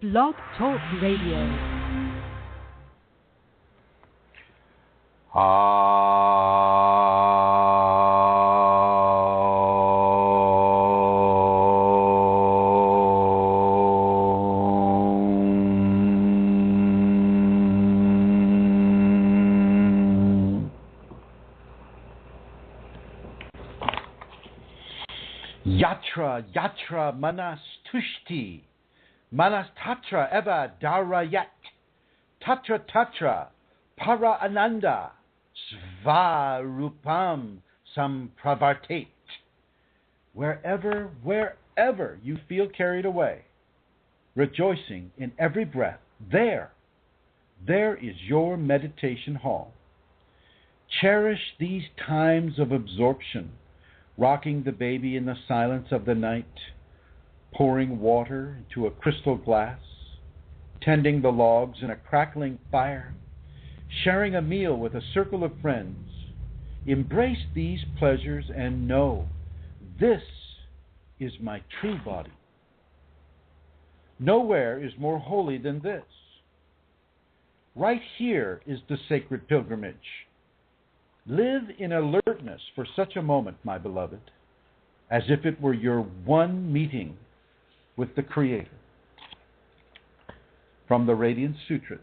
Blog Talk Radio. Yatra, yatra, manas tushti, manas tatra eva darayat, tatra tatra, para ananda, svarupam sampravartate. Wherever you feel carried away, rejoicing in every breath, there is your meditation hall. Cherish these times of absorption, rocking the baby in the silence of the night, pouring water into a crystal glass, tending the logs in a crackling fire, sharing a meal with a circle of friends. Embrace these pleasures and know this is my true body. Nowhere is more holy than this. Right here is the sacred pilgrimage. Live in alertness for such a moment, my beloved, as if it were your one meeting with the Creator. From the Radiant Sutras.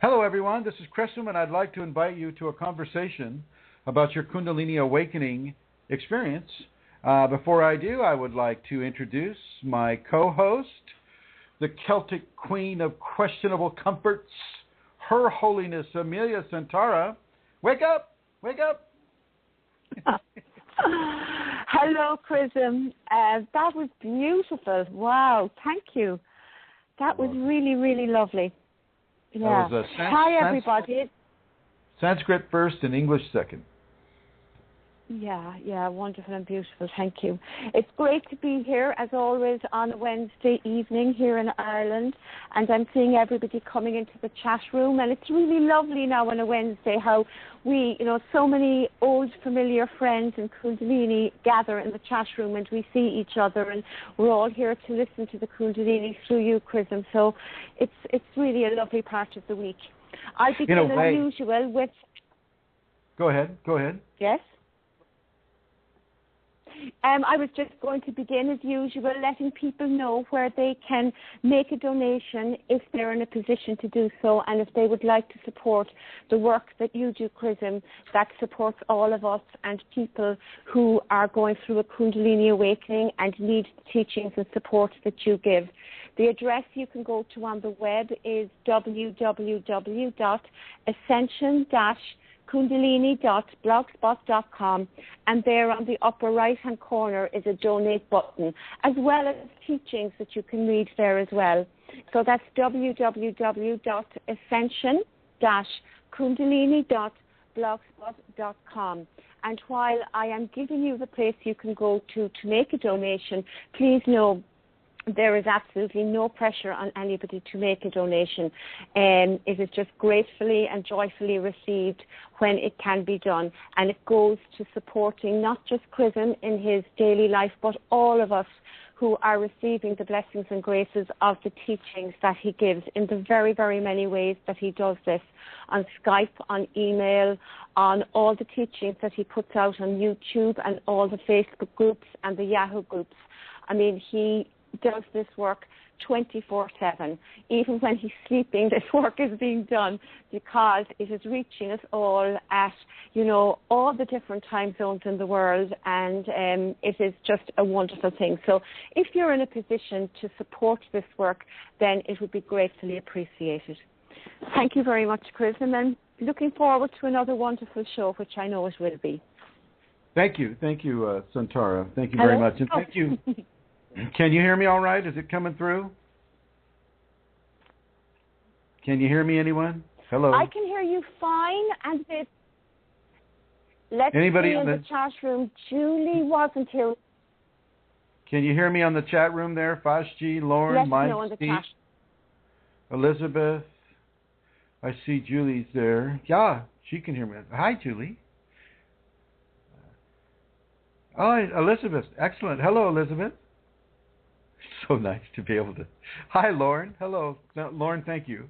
Hello, everyone. This is Chrism, and I'd like to invite you to a conversation about your Kundalini awakening experience. Before I do, I would like to introduce my co-host, the Celtic Queen of Questionable Comforts, Her Holiness Amelia Santara. Wake up! Wake up! Hello, Chrism. That was beautiful. Wow, thank you. That was really, really lovely. Yeah. Hi, everybody. Sanskrit first and English second. Yeah, wonderful and beautiful. Thank you. It's great to be here, as always, on a Wednesday evening here in Ireland. And I'm seeing everybody coming into the chat room. And it's really lovely now on a Wednesday how we, so many old familiar friends in Kundalini gather in the chat room and we see each other. And we're all here to listen to the Kundalini through you, Chrism. So it's really a lovely part of the week. I begin as usual with... Go ahead. Yes? I was just going to begin, as usual, letting people know where they can make a donation if they're in a position to do so, and if they would like to support the work that you do, Chrism, that supports all of us and people who are going through a Kundalini awakening and need the teachings and support that you give. The address you can go to on the web is www.ascension-kundalini.blogspot.com, and there on the upper right-hand corner is a donate button, as well as teachings that you can read there as well. So that's www.ascension-kundalini.blogspot.com. And while I am giving you the place you can go to make a donation, please know there is absolutely no pressure on anybody to make a donation. It is just gratefully and joyfully received when it can be done. And it goes to supporting not just Chrism in his daily life, but all of us who are receiving the blessings and graces of the teachings that he gives in the very, very many ways that he does this, on Skype, on email, on all the teachings that he puts out on YouTube and all the Facebook groups and the Yahoo groups. I mean, he does this work 24/7. Even when he's sleeping, this work is being done because it is reaching us all at, all the different time zones in the world, and it is just a wonderful thing. So if you're in a position to support this work, then it would be gratefully appreciated. Thank you very much, Chrism, and looking forward to another wonderful show, which I know it will be. Thank you, Santara. Thank you very much, and thank you. Can you hear me all right? Is it coming through? Can you hear me, anyone? Hello? I can hear you fine. And let's Anybody see in the chat room. Julie wasn't here. Can you hear me on the chat room there? Fashji, Lauren, Mike, Steve, Elizabeth. I see Julie's there. Yeah, she can hear me. Hi, Julie. Oh, Elizabeth. Excellent. Hello, Elizabeth. So nice to be able to. Hi, Lauren. Hello, Lauren. Thank you.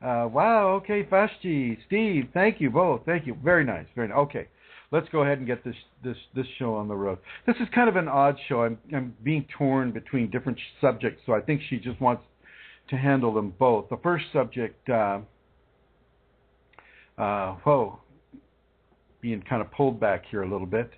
Wow. Okay, Fashti, Steve. Thank you both. Thank you. Very nice. Very nice. Okay, let's go ahead and get this show on the road. This is kind of an odd show. I'm being torn between different subjects, so I think she just wants to handle them both. The first subject, being kind of pulled back here a little bit.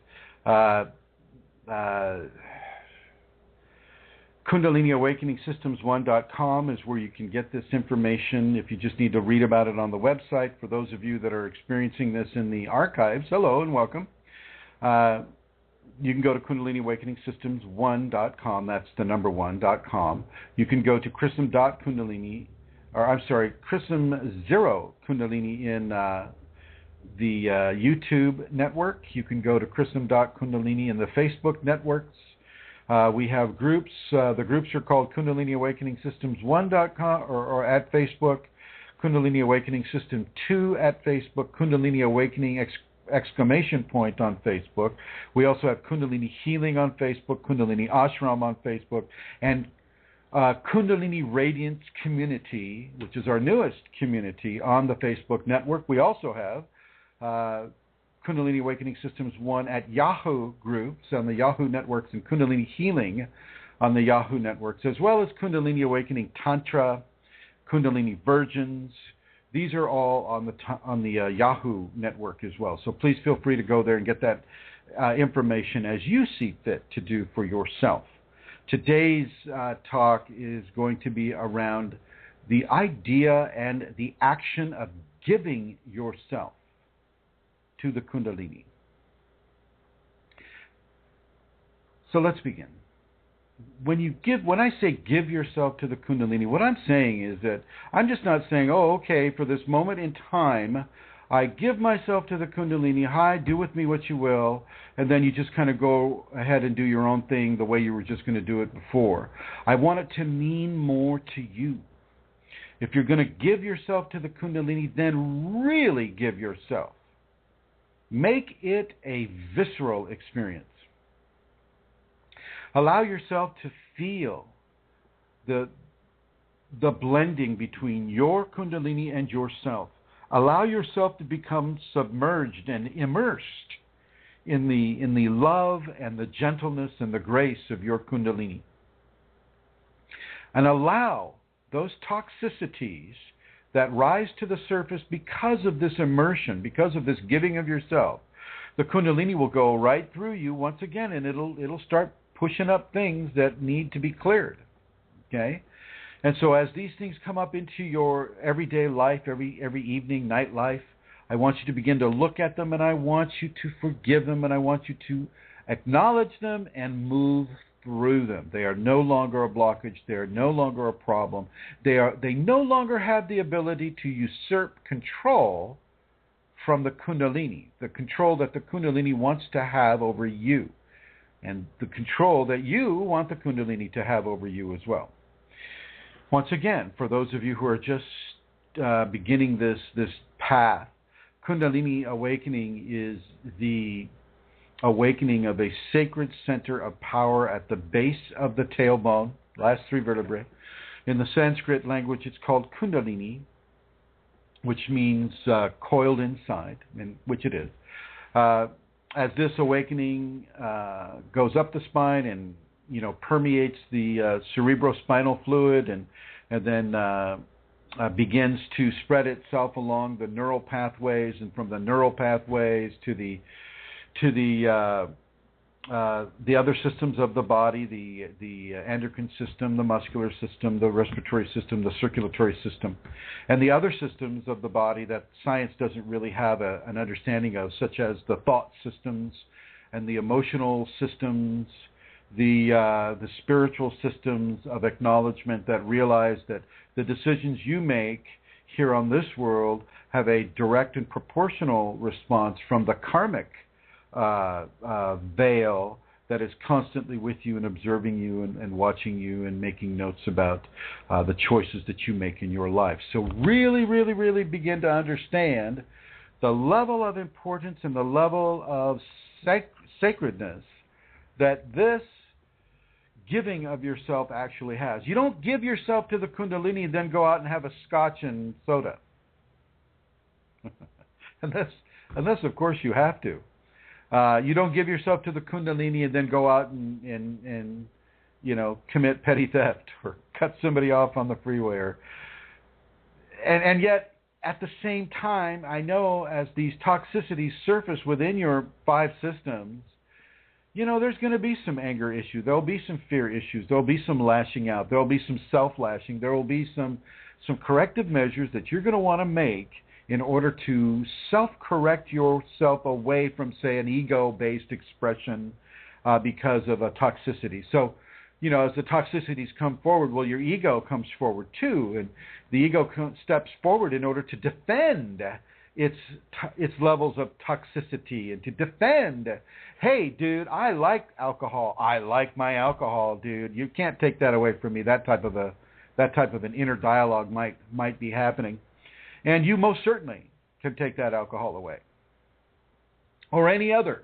KundaliniAwakeningSystems1.com is where you can get this information if you just need to read about it on the website. For those of you that are experiencing this in the archives, hello and welcome. You can go to KundaliniAwakeningSystems1.com. That's the number 1.com. You can go to Chrism.Kundalini, or I'm sorry, Chrism0 Kundalini in the YouTube network. You can go to Chrism.Kundalini in the Facebook networks. We have groups. The groups are called Kundalini Awakening Systems 1.com or at Facebook, Kundalini Awakening System 2 at Facebook, Kundalini Awakening exclamation point on Facebook. We also have Kundalini Healing on Facebook, Kundalini Ashram on Facebook, and Kundalini Radiance Community, which is our newest community on the Facebook network. We also have Kundalini Awakening Systems 1 at Yahoo groups on the Yahoo networks, and Kundalini Healing on the Yahoo networks, as well as Kundalini Awakening Tantra, Kundalini Virgins. These are all on the Yahoo network as well. So please feel free to go there and get that information as you see fit to do for yourself. Today's talk is going to be around the idea and the action of giving yourself to the Kundalini. So let's begin. When I say give yourself to the Kundalini, what I'm saying is that I'm just not saying, oh, okay, for this moment in time, I give myself to the Kundalini, hi, do with me what you will, and then you just kind of go ahead and do your own thing the way you were just going to do it before. I want it to mean more to you. If you're going to give yourself to the Kundalini, then really give yourself. Make it a visceral experience. Allow yourself to feel the blending between your Kundalini and yourself. Allow yourself to become submerged and immersed in the love and the gentleness and the grace of your Kundalini. And allow those toxicities that rise to the surface because of this immersion, because of this giving of yourself. The Kundalini will go right through you once again, and it'll start pushing up things that need to be cleared. Okay? And so as these things come up into your everyday life, every evening, night life, I want you to begin to look at them, and I want you to forgive them, and I want you to acknowledge them and move through them. They are no longer a blockage. They are no longer a problem. They no longer have the ability to usurp control from the Kundalini, the control that the Kundalini wants to have over you, and the control that you want the Kundalini to have over you as well. Once again, for those of you who are just beginning this path, Kundalini awakening is the awakening of a sacred center of power at the base of the tailbone, last three vertebrae. In the Sanskrit language, it's called Kundalini, which means coiled inside, and which it is. As this awakening goes up the spine and permeates the cerebrospinal fluid and then begins to spread itself along the neural pathways, and from the neural pathways to the other systems of the body, the endocrine system, the muscular system, the respiratory system, the circulatory system, and the other systems of the body that science doesn't really have an understanding of, such as the thought systems and the emotional systems, the spiritual systems of acknowledgement that realize that the decisions you make here on this world have a direct and proportional response from the karmic veil that is constantly with you and observing you and watching you and making notes about the choices that you make in your life. So really, really, really begin to understand the level of importance and the level of sacredness that this giving of yourself actually has. You don't give yourself to the Kundalini and then go out and have a scotch and soda. unless, of course, you have to. You don't give yourself to the Kundalini and then go out and commit petty theft or cut somebody off on the freeway. And yet, at the same time, I know as these toxicities surface within your 5 systems, there's going to be some anger issues. There'll be some fear issues. There'll be some lashing out. There'll be some self-lashing. There will be some corrective measures that you're going to want to make in order to self-correct yourself away from, say, an ego-based expression because of a toxicity. So, as the toxicities come forward, well, your ego comes forward too, and the ego steps forward in order to defend its levels of toxicity and to defend, hey, dude, I like alcohol. I like my alcohol, dude. You can't take that away from me. That type of an inner dialogue might be happening, and you most certainly can take that alcohol away, or any other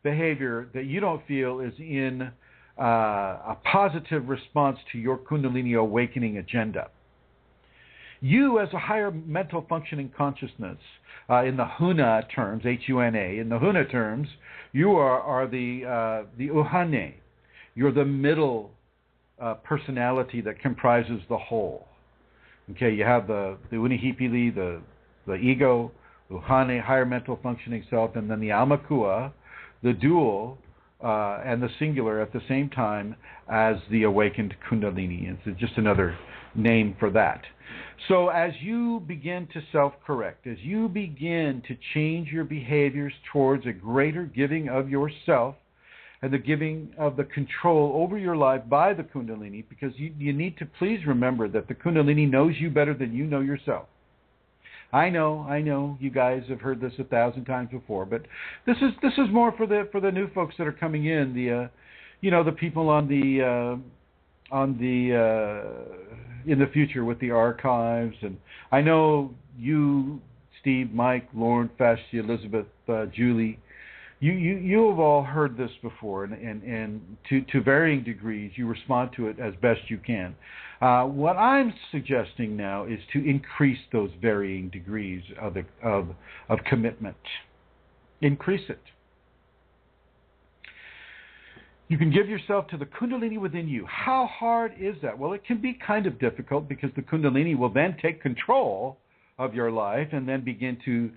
behavior that you don't feel is in a positive response to your Kundalini awakening agenda. You, as a higher mental functioning consciousness, in the Huna terms, H-U-N-A, in the Huna terms, you are the Uhane. You're the middle personality that comprises the whole. Okay, you have the Unihipili, the ego, Uhane, higher mental functioning self, and then the Amakua, the dual, and the singular at the same time as the awakened Kundalini. It's just another name for that. So as you begin to self-correct, as you begin to change your behaviors towards a greater giving of yourself and the giving of the control over your life by the Kundalini, because you need to please remember that the Kundalini knows you better than you know yourself. I know, you guys have heard this 1,000 times before, but this is more for the new folks that are coming in, the people on the in the future with the archives, and I know you, Steve, Mike, Lauren, Fashti, Elizabeth, Julie, you have all heard this before, and to varying degrees, you respond to it as best you can. What I'm suggesting now is to increase those varying degrees of commitment. Increase it. You can give yourself to the Kundalini within you. How hard is that? Well, it can be kind of difficult because the Kundalini will then take control of your life and then begin to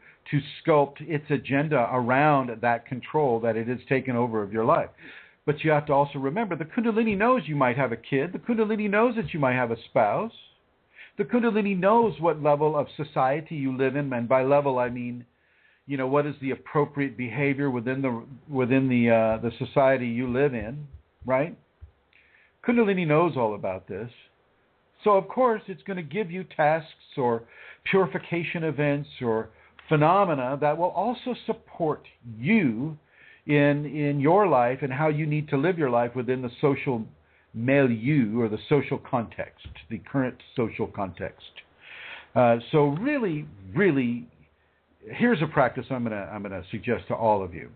sculpt its agenda around that control that it has taken over of your life. But you have to also remember, the Kundalini knows you might have a kid. The Kundalini knows that you might have a spouse. The Kundalini knows what level of society you live in, and by level I mean, what is the appropriate behavior within the society you live in, right? Kundalini knows all about this. So, of course, it's going to give you tasks or purification events or phenomena that will also support you in your life and how you need to live your life within the social milieu or the social context, the current social context. So really, really, here's a practice I'm gonna suggest to all of you.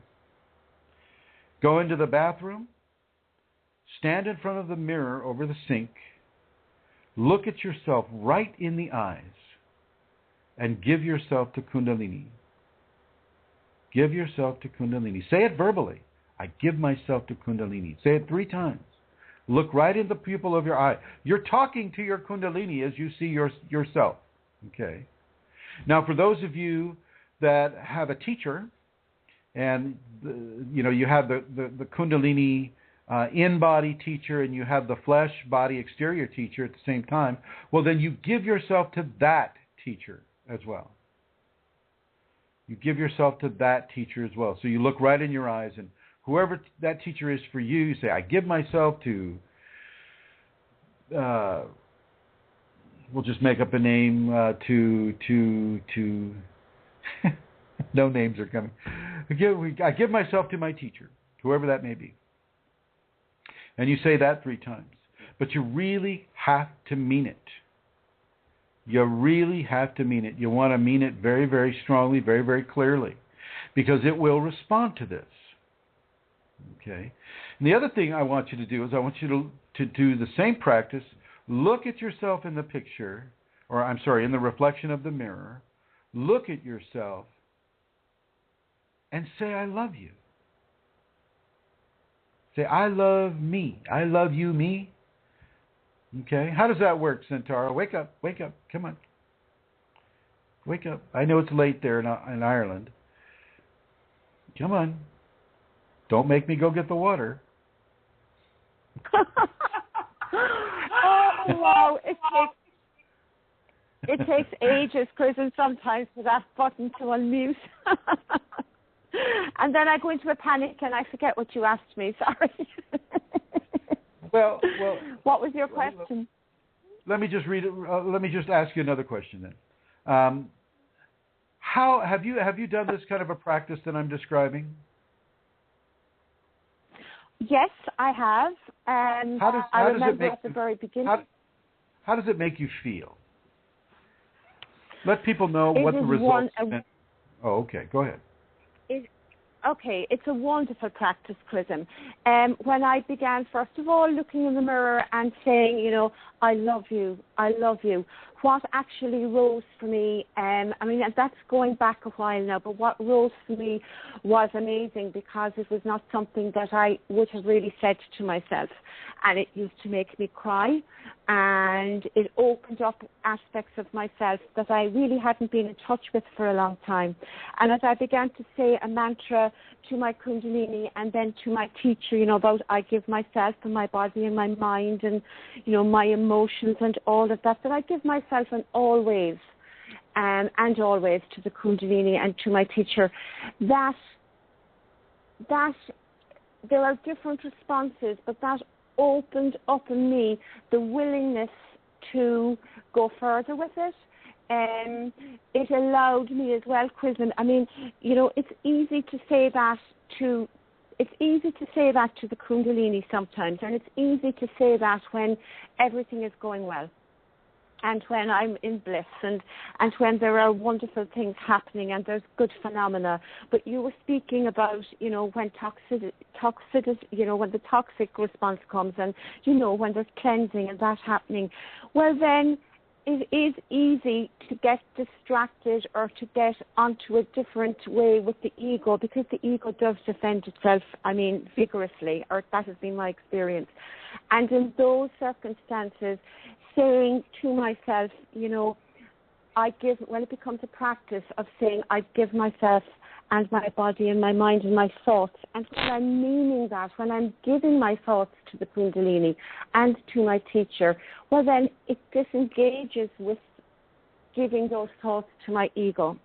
Go into the bathroom, stand in front of the mirror over the sink, look at yourself right in the eyes, and give yourself to Kundalini. Give yourself to Kundalini. Say it verbally. I give myself to Kundalini. Say it 3 times. Look right in the pupil of your eye. You're talking to your Kundalini as you see yourself. Okay. Now, for those of you that have a teacher, and you have the Kundalini in-body teacher, and you have the flesh body exterior teacher at the same time, well, then you give yourself to that teacher as well. You give yourself to that teacher as well. So you look right in your eyes, and whoever that teacher is for you, you say, I give myself to, we'll just make up a name, to no names are coming. I give myself to my teacher, whoever that may be. And you say that 3 times. But you really have to mean it. You really have to mean it. You want to mean it very, very strongly, very, very clearly, because it will respond to this. Okay? And the other thing I want you to do is I want you to do the same practice. Look at yourself in the picture, or I'm sorry, in the reflection of the mirror. Look at yourself and say, I love you. Say, I love me. I love you, me. Okay? How does that work, Centaur? Wake up. Come on. Wake up. I know it's late there in Ireland. Come on. Don't make me go get the water. Oh, wow. It takes ages, Chrism, sometimes for that button to unmute. And then I go into a panic and I forget what you asked me. Sorry. Well. What was your question? Let me just read it. Let me just ask you another question then. How have you done this kind of a practice that I'm describing? Yes, I have. I remember at the very beginning. How does it make you feel? Let people know what the results are. Oh, okay. Go ahead. Okay, it's a wonderful practice, Chrism. When I began, first of all, looking in the mirror and saying, you know, I love you, what actually rose for me, that's going back a while now, but what rose for me was amazing because it was not something that I would have really said to myself. And it used to make me cry, and it opened up aspects of myself that I really hadn't been in touch with for a long time. And as I began to say a mantra to my Kundalini and then to my teacher, you know, about I give myself and my body and my mind and, you know, my emotions and all of that I give myself and always to the Kundalini and to my teacher, that there are different responses, but that opened up in me the willingness to go further with it. It allowed me as well, Chrism. I mean, you know, it's easy to say that to the Kundalini sometimes, and it's easy to say that when everything is going well, and when I'm in bliss, and when there are wonderful things happening and there's good phenomena. But you were speaking about, you know, when when the toxic response comes, and, you know, when there's cleansing and that happening, well then it is easy to get distracted or to get onto a different way with the ego, because the ego does defend itself, vigorously, or that has been my experience. And in those circumstances, saying to myself, you know, when it becomes a practice of saying, I give myself and my body and my mind and my thoughts, and when I'm meaning that, when I'm giving my thoughts to the Kundalini and to my teacher, well then it disengages with giving those thoughts to my ego.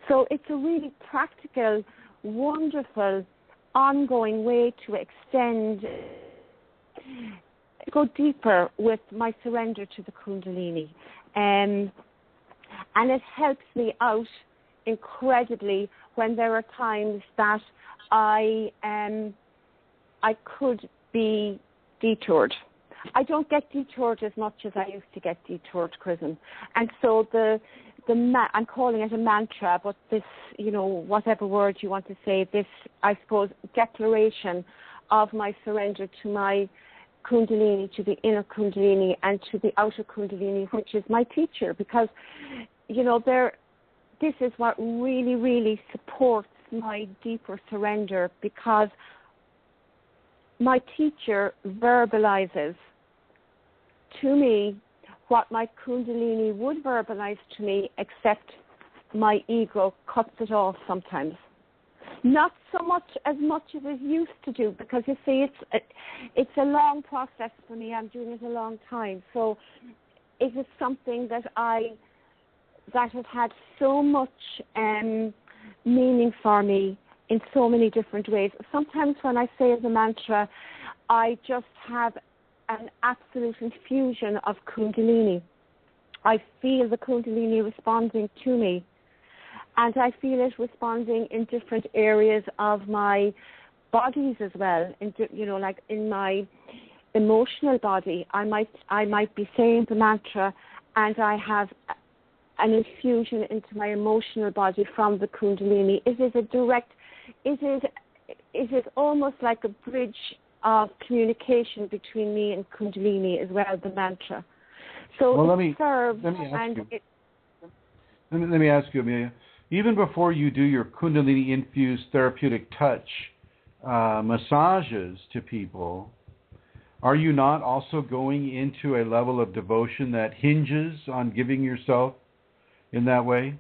So it's a really practical, wonderful, ongoing way to go deeper with my surrender to the Kundalini. And it helps me out incredibly when there are times that I could be detoured. I don't get detoured as much as I used to get detoured, Chrism. And so I'm calling it a mantra, but this, you know, whatever word you want to say, this, I suppose, declaration of my surrender to my Kundalini, to the inner Kundalini and to the outer Kundalini, which is my teacher, because, you know, this is what really, really supports my deeper surrender, because my teacher verbalizes to me what my Kundalini would verbalize to me, except my ego cuts it off sometimes. Not so much as it used to do, because you see, it's a long process for me. I'm doing it a long time, so it is something that has had so much meaning for me in so many different ways. Sometimes when I say the mantra, I just have an absolute infusion of Kundalini. I feel the Kundalini responding to me. And I feel it responding in different areas of my bodies as well. Like in my emotional body, I might be saying the mantra, and I have an infusion into my emotional body from the Kundalini. It is almost like a bridge of communication between me and Kundalini as well, the mantra. So well, it serves let me ask you, Amelia. Even before you do your Kundalini-infused therapeutic touch massages to people, are you not also going into a level of devotion that hinges on giving yourself in that way?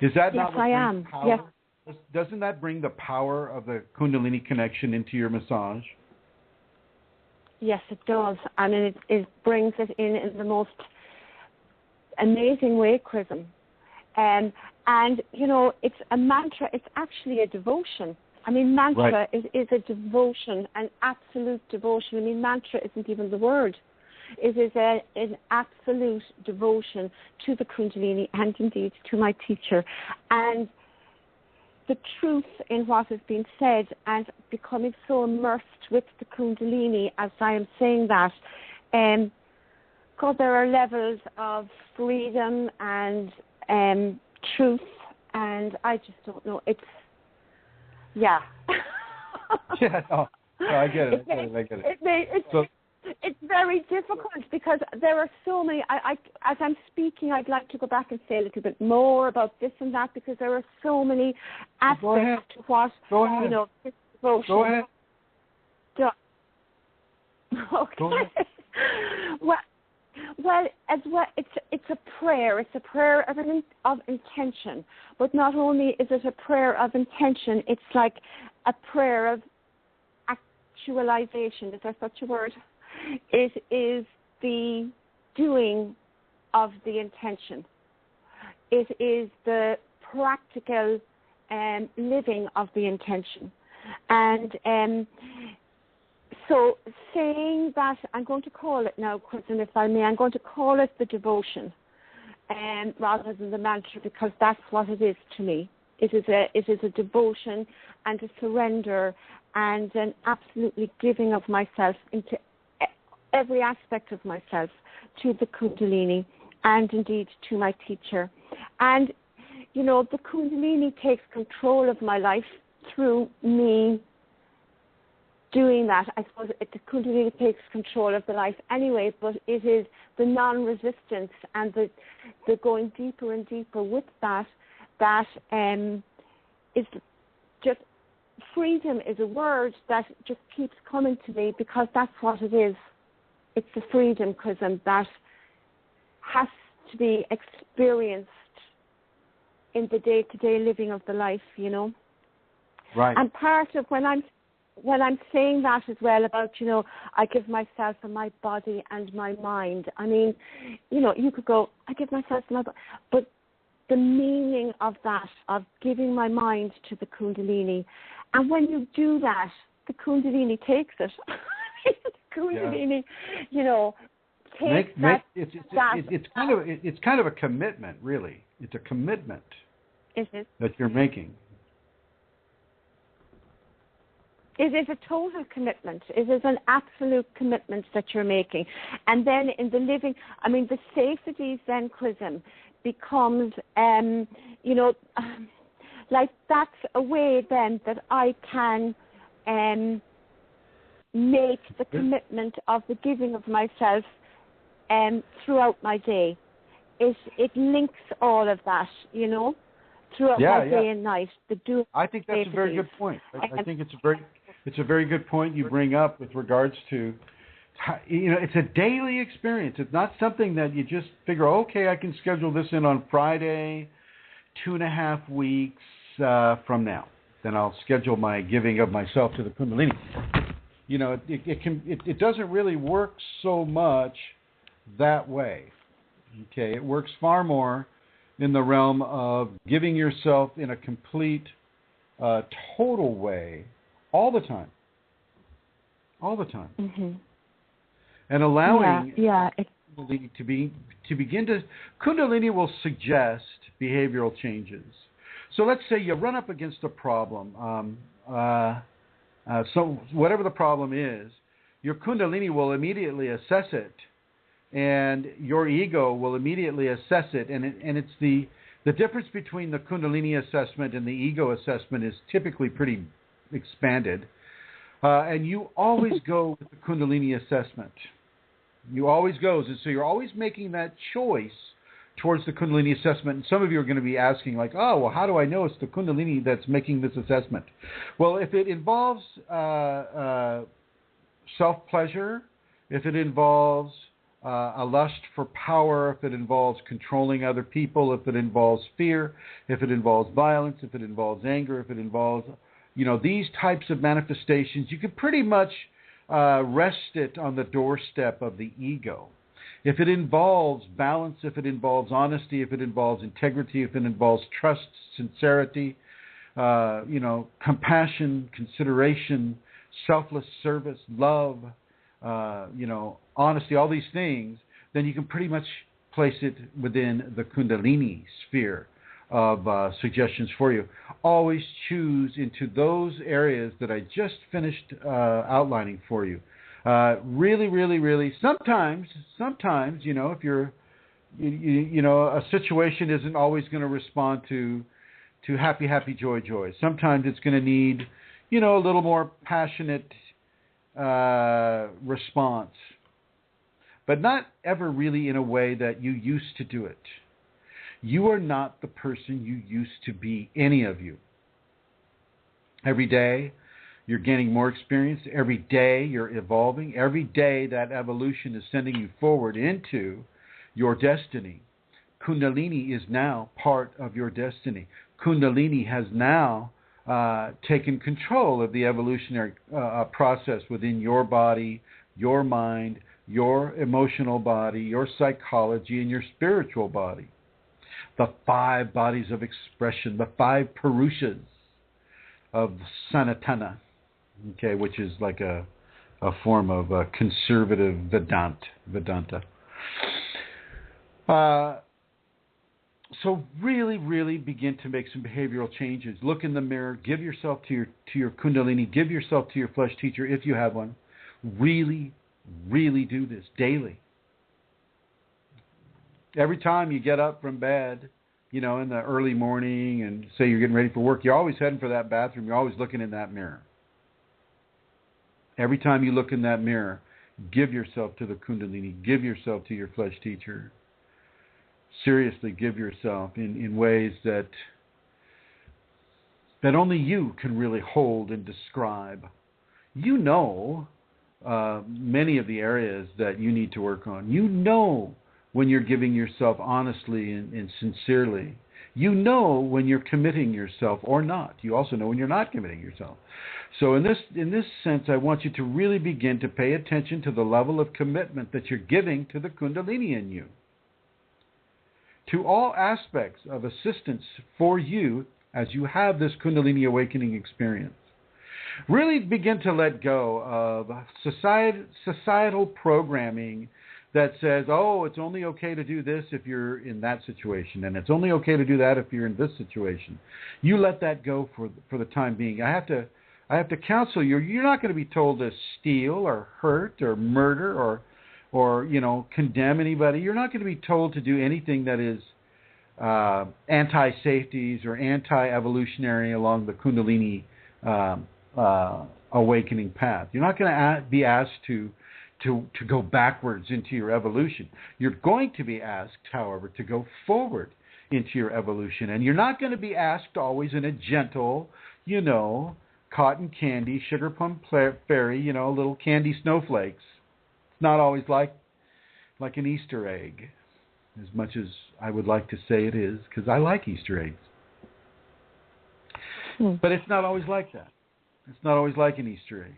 Is that not what brings power? Yes. Doesn't that bring the power of the Kundalini connection into your massage? Yes, it does. I mean, it brings it in the most amazing way, Chrism. And, you know, it's a mantra. It's actually a devotion. I mean, mantra is a devotion, an absolute devotion. I mean, mantra isn't even the word. It is an absolute devotion to the Kundalini and indeed to my teacher. And the truth in what has been said and becoming so immersed with the Kundalini as I am saying that, because there are levels of freedom and truth, and I just don't know. It's, yeah. Yeah, no, I get it. It's very difficult because there are so many. As I'm speaking, I'd like to go back and say a little bit more about this and that because there are so many aspects to what you know. This devotion. Go ahead. Okay. Go ahead. Well, as well, it's a prayer. It's a prayer of intention. But not only is it a prayer of intention, it's like a prayer of actualization. Is there such a word? It is the doing of the intention. It is the practical living of the intention. And so saying that, I'm going to call it now, Chrism, if I may, I'm going to call it the devotion rather than the mantra because that's what it is to me. It is a devotion and a surrender and an absolutely giving of myself into every aspect of myself to the Kundalini and indeed to my teacher. And, you know, the Kundalini takes control of my life through me doing that. I suppose the Kundalini takes control of the life anyway, but it is the non-resistance and the going deeper and deeper with that is just, freedom is a word that just keeps coming to me because that's what it is. It's the freedom, Chrism, that has to be experienced in the day-to-day living of the life, you know. Right. And part of when I'm saying that as well about, you know, I give myself and my body and my mind. I mean, you know, you could go, I give myself my body, but the meaning of that, of giving my mind to the Kundalini, and when you do that, the Kundalini takes it. The Kundalini, you know, takes it's kind of a commitment, really. It's a commitment that you're making. It is a total commitment. It is an absolute commitment that you're making. And then in the living, I mean, the safeties then, Chrism, becomes, you know, like that's a way then that I can make the commitment of the giving of myself throughout my day. It links all of that, you know, throughout my day and night. I think that's a very good point. I think it's a very good point you bring up with regards to, you know, it's a daily experience. It's not something that you just figure, okay, I can schedule this in on Friday, 2.5 weeks from now. Then I'll schedule my giving of myself to the Kundalini. You know, it doesn't really work so much that way. Okay, it works far more in the realm of giving yourself in a complete, total way, all the time. Mm-hmm. And allowing Kundalini to begin to, Kundalini will suggest behavioral changes. So let's say you run up against a problem. So whatever the problem is, your Kundalini will immediately assess it, and your ego will immediately assess it. And it's the difference between the Kundalini assessment and the ego assessment is typically pretty expanded. And you always go with the Kundalini assessment. You always go. And so you're always making that choice towards the Kundalini assessment. And some of you are going to be asking, like, oh, well, how do I know it's the Kundalini that's making this assessment? Well, if it involves self-pleasure, if it involves a lust for power, if it involves controlling other people, if it involves fear, if it involves violence, if it involves anger, if it involves, these types of manifestations, you can pretty much rest it on the doorstep of the ego. If it involves balance, if it involves honesty, if it involves integrity, if it involves trust, sincerity, compassion, consideration, selfless service, love, honesty, all these things, then you can pretty much place it within the Kundalini sphere of suggestions for you. Always choose into those areas that I just finished outlining for you. Really, really, really, sometimes, if you're, a situation isn't always going to respond to happy, happy, joy, joy. Sometimes it's going to need, a little more passionate response, but not ever really in a way that you used to do it. You are not the person you used to be, any of you. Every day, you're gaining more experience. Every day, you're evolving. Every day, that evolution is sending you forward into your destiny. Kundalini is now part of your destiny. Kundalini has now taken control of the evolutionary process within your body, your mind, your emotional body, your psychology, and your spiritual body. The 5 bodies of expression, the 5 Purushas of Sanatana, okay, which is like a form of conservative Vedanta. So really, really begin to make some behavioral changes. Look in the mirror. Give yourself to your Kundalini. Give yourself to your flesh teacher if you have one. Really, really do this daily. Every time you get up from bed, in the early morning and say you're getting ready for work, you're always heading for that bathroom. You're always looking in that mirror. Every time you look in that mirror, give yourself to the Kundalini. Give yourself to your flesh teacher. Seriously, give yourself in ways that only you can really hold and describe. Many of the areas that you need to work on. When you're giving yourself honestly and sincerely. When you're committing yourself or not. You also know when you're not committing yourself. So in this sense, I want you to really begin to pay attention to the level of commitment that you're giving to the Kundalini in you. To all aspects of assistance for you as you have this Kundalini awakening experience. Really begin to let go of societal programming that says, oh, it's only okay to do this if you're in that situation, and it's only okay to do that if you're in this situation. You let that go for the time being. I have to counsel you. You're not going to be told to steal or hurt or murder or condemn anybody. You're not going to be told to do anything that is anti-safeties or anti-evolutionary along the Kundalini awakening path. You're not going to be asked to go backwards into your evolution. You're going to be asked, however, to go forward into your evolution. And you're not going to be asked always in a gentle, cotton candy, sugar plum fairy, little candy snowflakes. It's not always like an Easter egg, as much as I would like to say it is, because I like Easter eggs. But it's not always like that. It's not always like an Easter egg.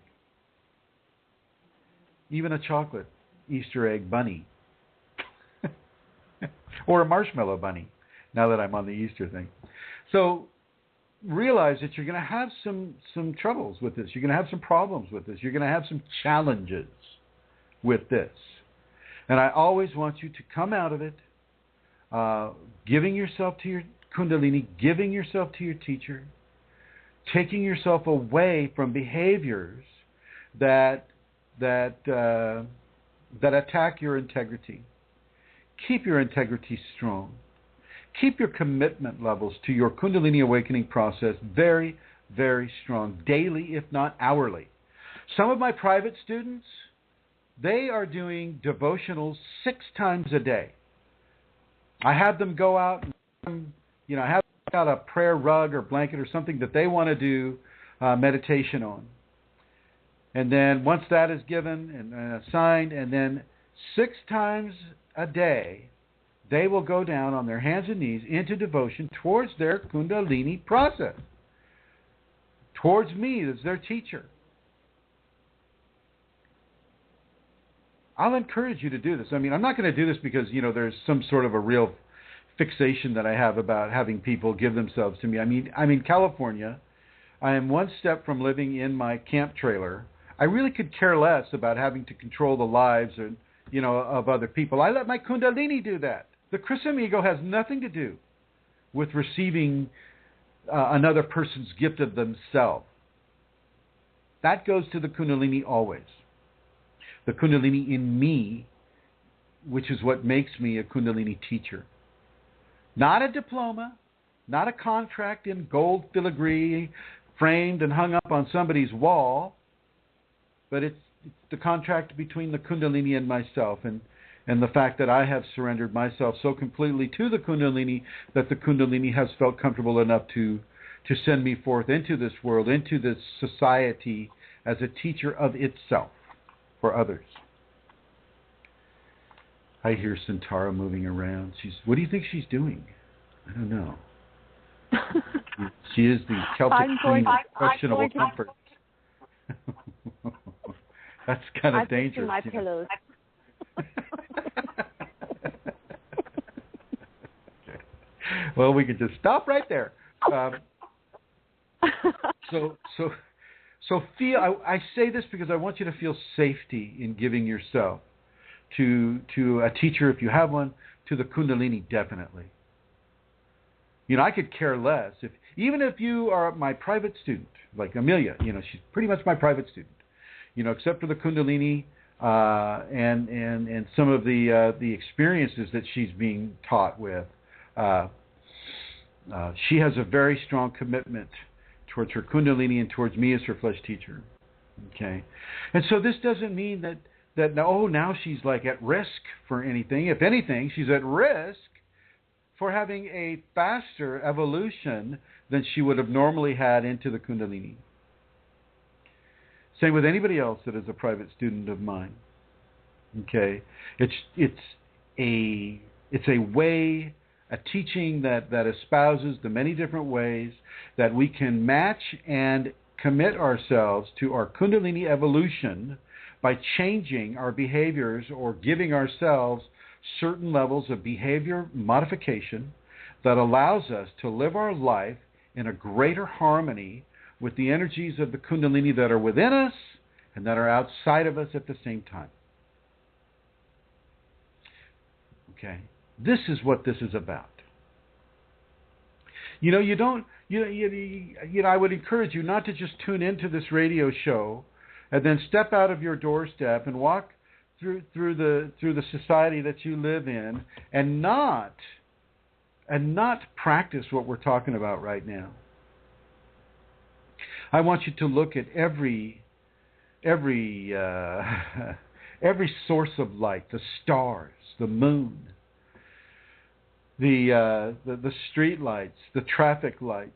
Even a chocolate Easter egg bunny. Or a marshmallow bunny, now that I'm on the Easter thing. So realize that you're going to have some troubles with this. You're going to have some problems with this. You're going to have some challenges with this. And I always want you to come out of it giving yourself to your Kundalini, giving yourself to your teacher, taking yourself away from behaviors that attack your integrity. Keep your integrity strong. Keep your commitment levels to your Kundalini awakening process very, very strong, daily, if not hourly. Some of my private students, they are doing devotionals 6 times a day. I have them go out and, I have got a prayer rug or blanket or something that they want to do meditation on. And then once that is given and assigned, and then 6 times a day, they will go down on their hands and knees into devotion towards their Kundalini process, towards me as their teacher. I'll encourage you to do this. I mean, I'm not going to do this because, there's some sort of a real fixation that I have about having people give themselves to me. I mean, California, I am one step from living in my camp trailer. I really could care less about having to control the lives of other people. I let my Kundalini do that. The Chrism ego has nothing to do with receiving another person's gift of themselves. That goes to the Kunalini always. The Kundalini in me, which is what makes me a Kundalini teacher. Not a diploma, not a contract in gold filigree framed and hung up on somebody's wall, but it's the contract between the Kundalini and myself, and the fact that I have surrendered myself so completely to the Kundalini that the Kundalini has felt comfortable enough to send me forth into this world, into this society as a teacher of itself for others. I hear Santara moving around. What do you think she's doing? I don't know. She is the Celtic queen of questionable comfort. That's kind of dangerous. My pillows. Okay. Well, we could just stop right there. So feel. I say this because I want you to feel safety in giving yourself to a teacher if you have one, to the Kundalini definitely. I could care less even if you are my private student, like Amelia. She's pretty much my private student. Except for the Kundalini and some of the experiences that she's being taught with. She has a very strong commitment towards her Kundalini and towards me as her flesh teacher. Okay, and so this doesn't mean that now she's like at risk for anything. If anything, she's at risk for having a faster evolution than she would have normally had into the Kundalini. Same with anybody else that is a private student of mine. Okay, it's a way, a teaching that espouses the many different ways that we can match and commit ourselves to our Kundalini evolution by changing our behaviors or giving ourselves certain levels of behavior modification that allows us to live our life in a greater harmony with the energies of the Kundalini that are within us and that are outside of us at the same time. Okay, this is what this is about. I would encourage you not to just tune into this radio show and then step out of your doorstep and walk through the society that you live in and not practice what we're talking about right now. I want you to look at every source of light, the stars, the moon, the street lights, the traffic lights.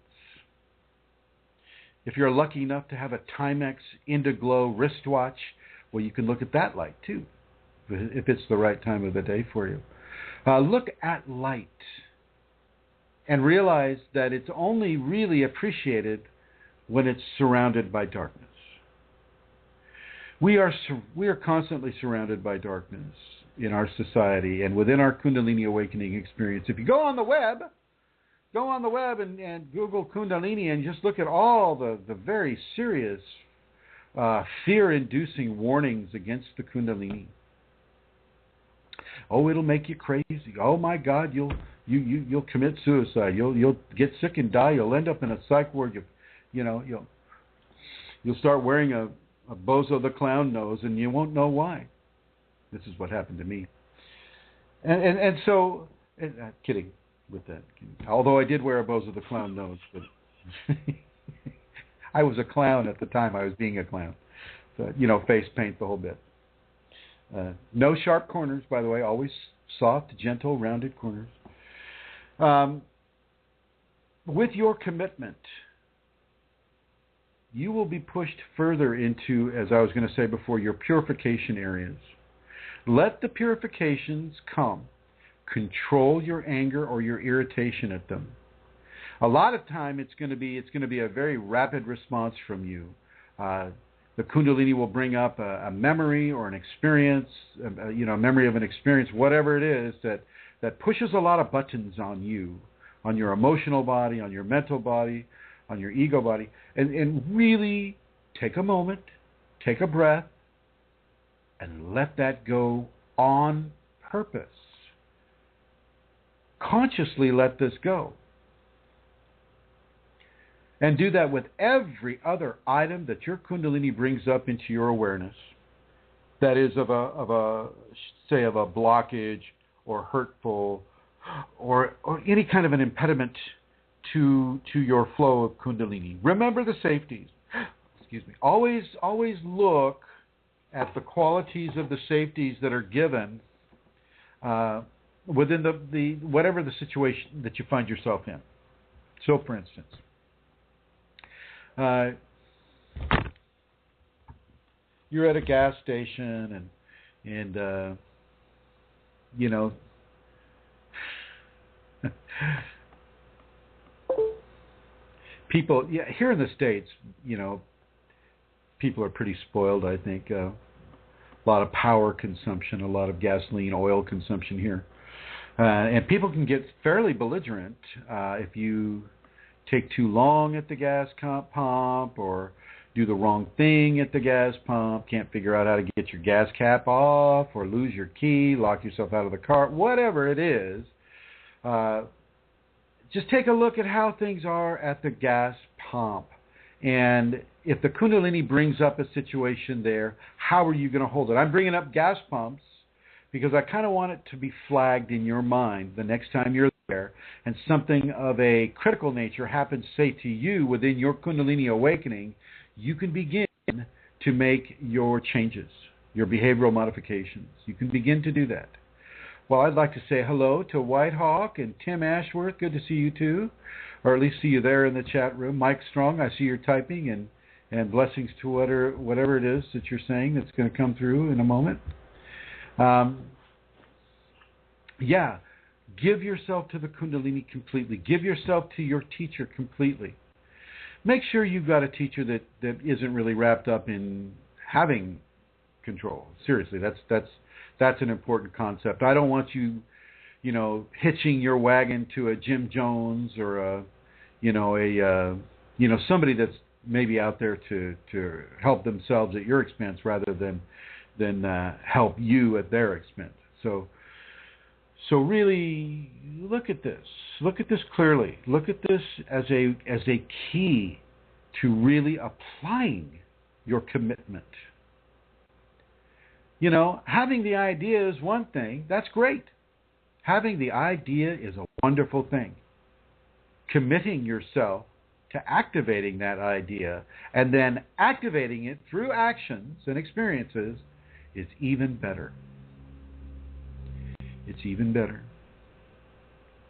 If you're lucky enough to have a Timex Indiglo wristwatch, well, you can look at that light too, if it's the right time of the day for you. Look at light and realize that it's only really appreciated when it's surrounded by darkness. We are constantly surrounded by darkness in our society and within our Kundalini awakening experience. If you go on the web and Google Kundalini and just look at all the very serious fear-inducing warnings against the Kundalini. Oh, it'll make you crazy. Oh my God, you'll commit suicide. You'll get sick and die. You'll end up in a psych ward. You'll start wearing a Bozo the Clown nose, and you won't know why. This is what happened to me. And so, kidding with that. Although I did wear a Bozo the Clown nose, but I was a clown at the time I was being a clown. face paint, the whole bit. No sharp corners, by the way, always soft, gentle, rounded corners. With your commitment, you will be pushed further into, as I was going to say before, your purification areas. Let the purifications come. Control your anger or your irritation at them. A lot of time it's going to be a very rapid response from you. The Kundalini will bring up a memory or an experience, a memory of an experience, whatever it is that pushes a lot of buttons on you, on your emotional body, on your mental body, on your ego body, and really take a moment, take a breath, and let that go on purpose. Consciously let this go. And do that with every other item that your Kundalini brings up into your awareness. That is of a blockage or hurtful or any kind of an impediment to your flow of Kundalini. Remember the safeties. Excuse me. Always look at the qualities of the safeties that are given within the whatever the situation that you find yourself in. So, for instance, you're at a gas station and people, here in the States, people are pretty spoiled, I think. A lot of power consumption, a lot of gasoline, oil consumption here. And people can get fairly belligerent if you take too long at the gas pump or do the wrong thing at the gas pump, can't figure out how to get your gas cap off or lose your key, lock yourself out of the car, whatever it is. Just take a look at how things are at the gas pump. And if the Kundalini brings up a situation there, how are you going to hold it? I'm bringing up gas pumps because I kind of want it to be flagged in your mind the next time you're there and something of a critical nature happens, say, to you within your Kundalini awakening, you can begin to make your changes, your behavioral modifications. You can begin to do that. Well, I'd like to say hello to White Hawk and Tim Ashworth. Good to see you too, or at least see you there in the chat room. Mike Strong, I see you're typing, and blessings to whatever it is that you're saying that's going to come through in a moment. Give yourself to the Kundalini completely. Give yourself to your teacher completely. Make sure you've got a teacher that isn't really wrapped up in having control. Seriously, that's an important concept. I don't want you, hitching your wagon to a Jim Jones or somebody that's maybe out there to help themselves at your expense rather than help you at their expense. So really look at this. Look at this clearly. Look at this as a key to really applying your commitment. Having the idea is one thing. That's great. Having the idea is a wonderful thing. Committing yourself to activating that idea and then activating it through actions and experiences is even better. It's even better.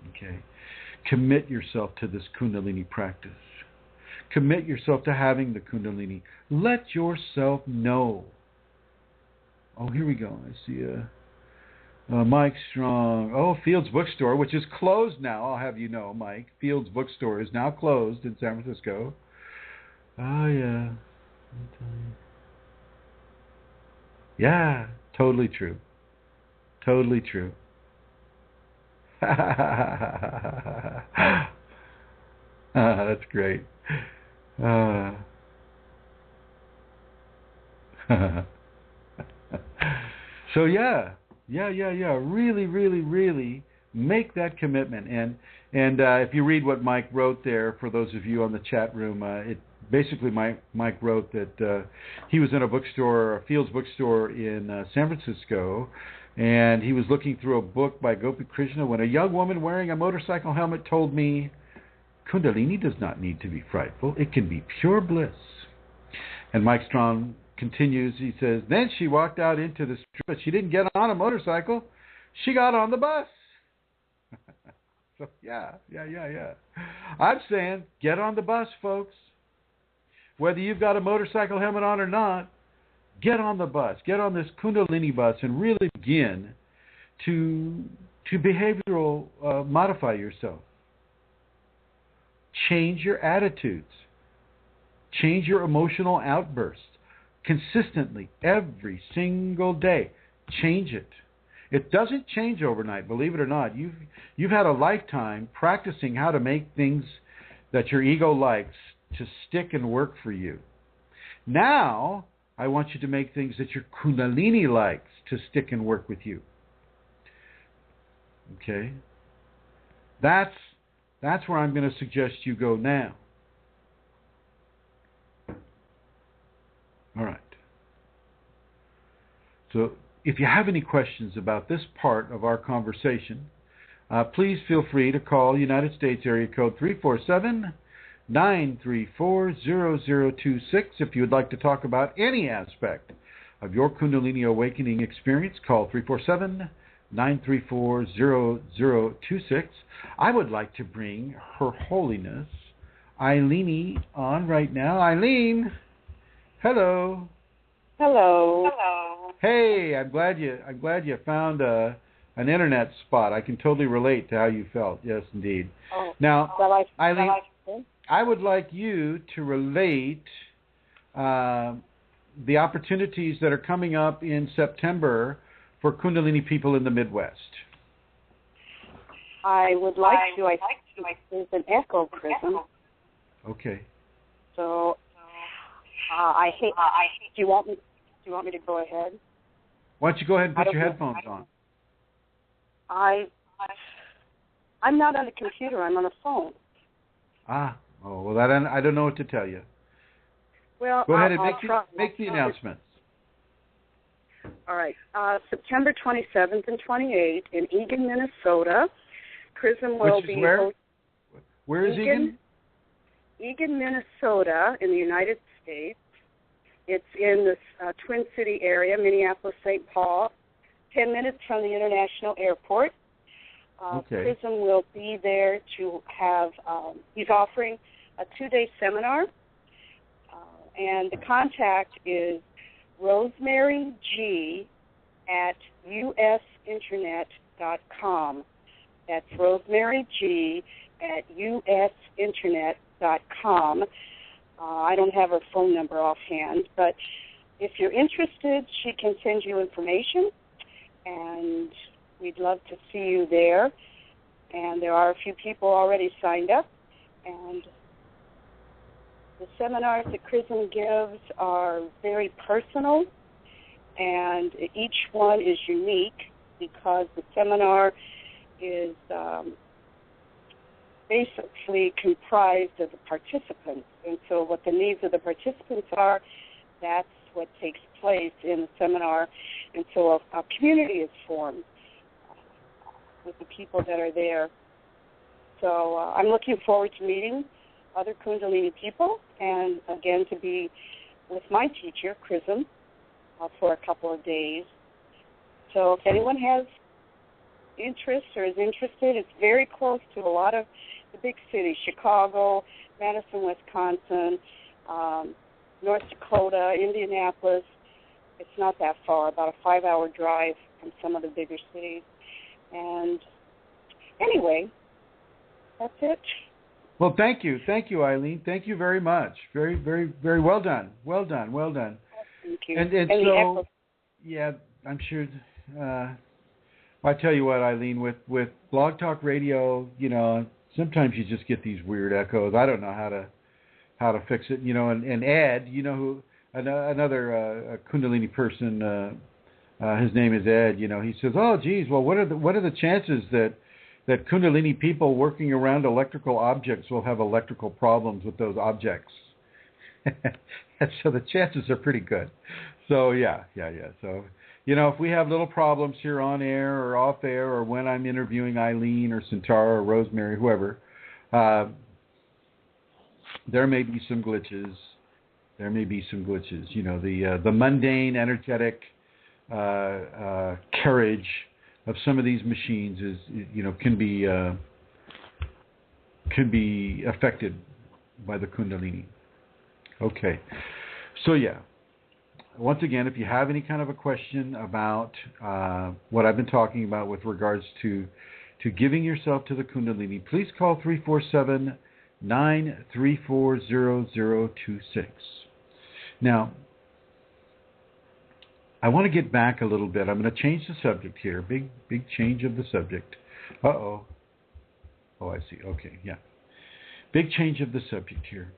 Okay? Commit yourself to this Kundalini practice. Commit yourself to having the Kundalini. Let yourself know. Oh, here we go. I see Mike Strong. Oh, Fields Bookstore, which is closed now. I'll have you know, Mike. Fields Bookstore is now closed in San Francisco. Oh, yeah. Yeah, totally true. Totally true. That's great. So really, really, really make that commitment. And if you read what Mike wrote there, for those of you on the chat room, Mike wrote that he was in a bookstore, a Fields Bookstore in San Francisco, and he was looking through a book by Gopi Krishna when a young woman wearing a motorcycle helmet told me, Kundalini does not need to be frightful. It can be pure bliss. And Mike Strong continues, he says, then she walked out into the street, but she didn't get on a motorcycle. She got on the bus. So, yeah. I'm saying, get on the bus, folks. Whether you've got a motorcycle helmet on or not, get on the bus. Get on this Kundalini bus and really begin to behavioral modify yourself. Change your attitudes. Change your emotional outbursts consistently every single day. Change it. It doesn't change overnight, believe it or not. You've had a lifetime practicing how to make things that your ego likes to stick and work for you. Now, I want you to make things that your Kunalini likes to stick and work with you. Okay? That's where I'm going to suggest you go now. All right. So, if you have any questions about this part of our conversation, please feel free to call United States area code 347-934-0026. If you would like to talk about any aspect of your Kundalini awakening experience, call 347-934-0026. I would like to bring Her Holiness Eileen on right now. Eileen, hello. Hello. Hey, I'm glad you found an internet spot. I can totally relate to how you felt. Yes, indeed. Oh, now, Eileen, I I would like you to relate the opportunities that are coming up in September for Kundalini people in the Midwest. I would like to. I think there's an echo, Chrism. Okay. So, I hate. Do you want me to go ahead? Why don't you go ahead and put your headphones on? I'm not on a computer. I'm on a phone. Oh, well, I don't know what to tell you. Well, go ahead and make the announcements. All right. September 27th and 28th in Eagan, Minnesota. Chrism will be. Where? Where is Eagan? Eagan, Minnesota, in the United States. It's in the Twin City area, Minneapolis, St. Paul, 10 minutes from the International Airport. Okay. Chrism will be there to have, he's offering a 2-day seminar, and the contact is rosemaryg@usinternet.com. That's rosemaryg@usinternet.com. I don't have her phone number offhand, but if you're interested, she can send you information, and we'd love to see you there. And there are a few people already signed up, and the seminars that Chrism gives are very personal, and each one is unique because the seminar is basically comprised of the participants. And so what the needs of the participants are, that's what takes place in the seminar. And so a community is formed with the people that are there. So I'm looking forward to meeting other Kundalini people and, again, to be with my teacher, Chrism, for a couple of days. So if anyone has interest or is interested, it's very close to a lot of the big cities, Chicago, Madison, Wisconsin, North Dakota, Indianapolis. It's not that far, about a 5-hour drive from some of the bigger cities. And anyway, that's it. Well, thank you, Eileen. Thank you very much. Very, very, very well done. Well done. Thank you. And so, yeah, I'm sure. I tell you what, Eileen, with Blog Talk Radio, sometimes you just get these weird echoes. I don't know how to fix it, And Ed, who another Kundalini person, his name is Ed. He says, "Oh, geez, well, what are the chances that Kundalini people working around electrical objects will have electrical problems with those objects?" And so the chances are pretty good. So yeah. So if we have little problems here on air or off air, or when I'm interviewing Eileen or Santara or Rosemary, whoever, there may be some glitches. There may be some glitches. You know, the mundane, energetic carriage of some of these machines is, you know, can be affected by the Kundalini. Okay, so yeah. Once again, if you have any kind of a question about what I've been talking about with regards to giving yourself to the Kundalini, please call 347-934-0026. Now, I want to get back a little bit. I'm going to change the subject here. Big change of the subject. Uh-oh. Oh, I see. Okay, yeah. Big change of the subject here.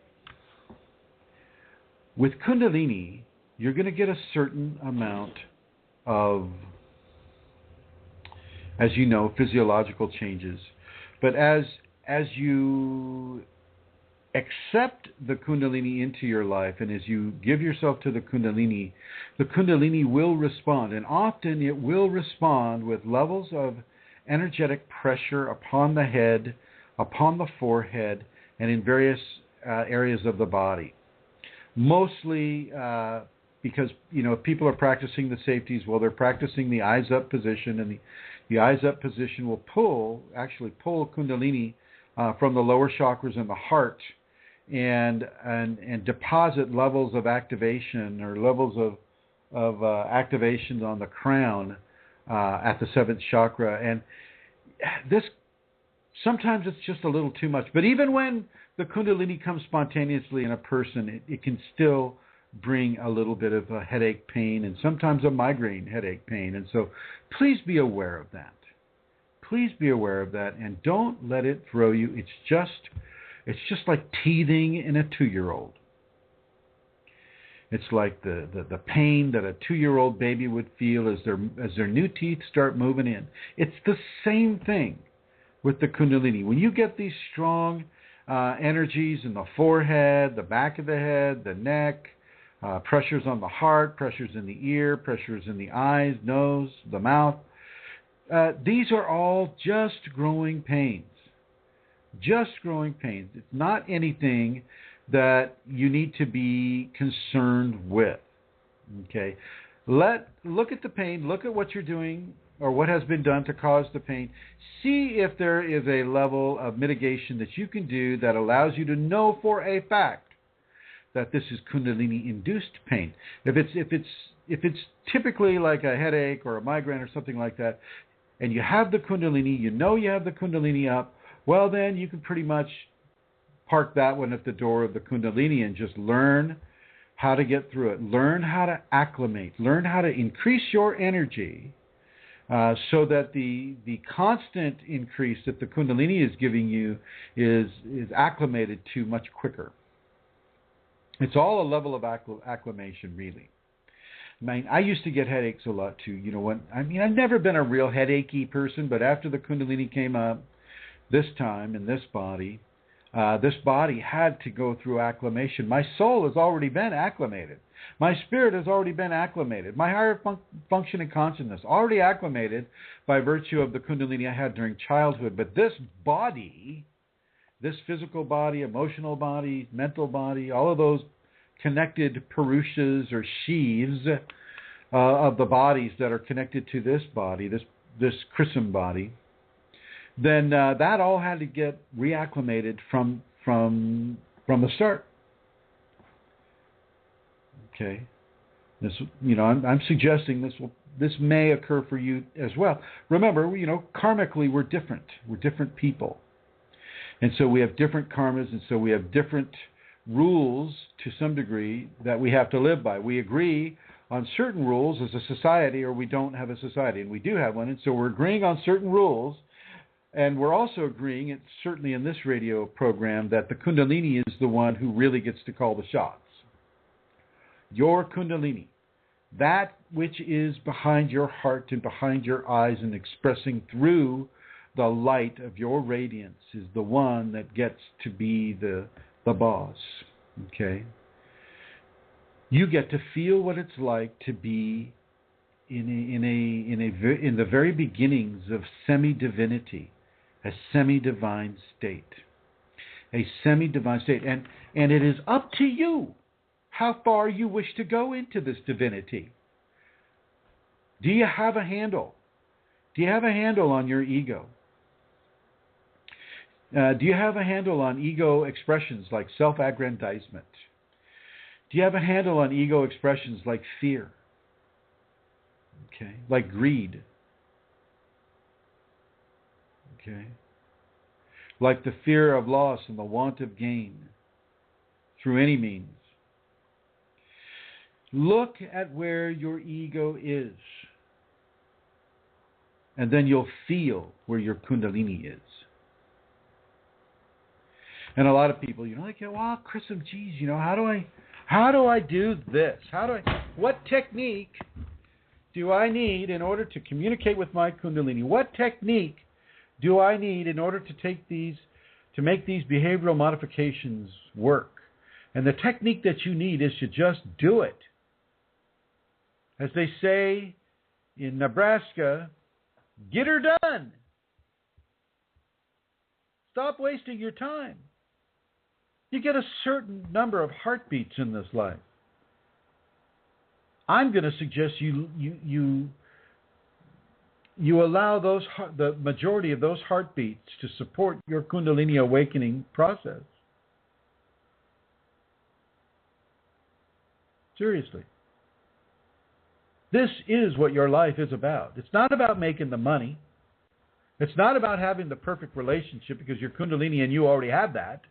With Kundalini, you're going to get a certain amount of, as you know, physiological changes. But as you accept the Kundalini into your life, and as you give yourself to the Kundalini will respond. And often it will respond with levels of energetic pressure upon the head, upon the forehead, and in various areas of the body. Mostly because, you know, if people are practicing the safeties, well, they're practicing the eyes up position, and the eyes up position will pull Kundalini from the lower chakras in the heart and deposit levels of activation or levels of activations on the crown at the seventh chakra. And this, sometimes it's just a little too much. But even when the Kundalini comes spontaneously in a person, it can still bring a little bit of a headache pain and sometimes a migraine headache pain. And so please be aware of that. Please be aware of that, and don't let it throw you. It's just like teething in a 2-year-old. It's like the pain that a 2-year-old baby would feel as their new teeth start moving in. It's the same thing with the Kundalini. When you get these strong energies in the forehead, the back of the head, the neck, pressures on the heart, pressures in the ear, pressures in the eyes, nose, the mouth, these are all just growing pains. Just growing pains. It's not anything that you need to be concerned with. Okay? Look at the pain. Look at what you're doing or what has been done to cause the pain. See if there is a level of mitigation that you can do that allows you to know for a fact that this is Kundalini-induced pain. If it's typically like a headache or a migraine or something like that, and you have the Kundalini, you know you have the Kundalini up, well then you can pretty much park that one at the door of the Kundalini and just learn how to get through it. Learn how to acclimate. Learn how to increase your energy so that the constant increase that the Kundalini is giving you is acclimated to much quicker. It's all a level of acclimation, really. I mean, I used to get headaches a lot too. You know, I've never been a real headachy person, but after the Kundalini came up this time in this body had to go through acclimation. My soul has already been acclimated. My spirit has already been acclimated. My higher functioning consciousness already acclimated by virtue of the Kundalini I had during childhood. But this body, this physical body, emotional body, mental body, all of those connected purushas or sheaves of the bodies that are connected to this body, this Chrism body, then that all had to get reacclimated from the start. Okay, this, you know, I'm suggesting this may occur for you as well. Remember, you know, karmically we're different. We're different people, and so we have different karmas, and so we have different rules to some degree that we have to live by. We agree on certain rules as a society, or we don't have a society, and we do have one, and so we're agreeing on certain rules. And we're also agreeing, it's certainly in this radio program, that the Kundalini is the one who really gets to call the shots. Your Kundalini, that which is behind your heart and behind your eyes and expressing through the light of your radiance, is the one that gets to be the boss. Okay? You get to feel what it's like to be in the very beginnings of semi-divinity. A semi-divine state. A semi-divine state. And it is up to you how far you wish to go into this divinity. Do you have a handle? Do you have a handle on your ego? Do you have a handle on ego expressions like self-aggrandizement? Do you have a handle on ego expressions like fear? Okay, like greed? Okay, like the fear of loss and the want of gain through any means. Look at where your ego is, and then you'll feel where your Kundalini is. And a lot of people, they go, "Well, Chrism, geez, how do I do this? What technique do I need in order to communicate with my Kundalini? What technique do I need in order to make these behavioral modifications work?" And the technique that you need is to just do it. As they say in Nebraska, get her done. Stop wasting your time. You get a certain number of heartbeats in this life. I'm going to suggest you allow the majority of those heartbeats to support your Kundalini awakening process. Seriously. This is what your life is about. It's not about making the money. It's not about having the perfect relationship, because your Kundalini and you already have that.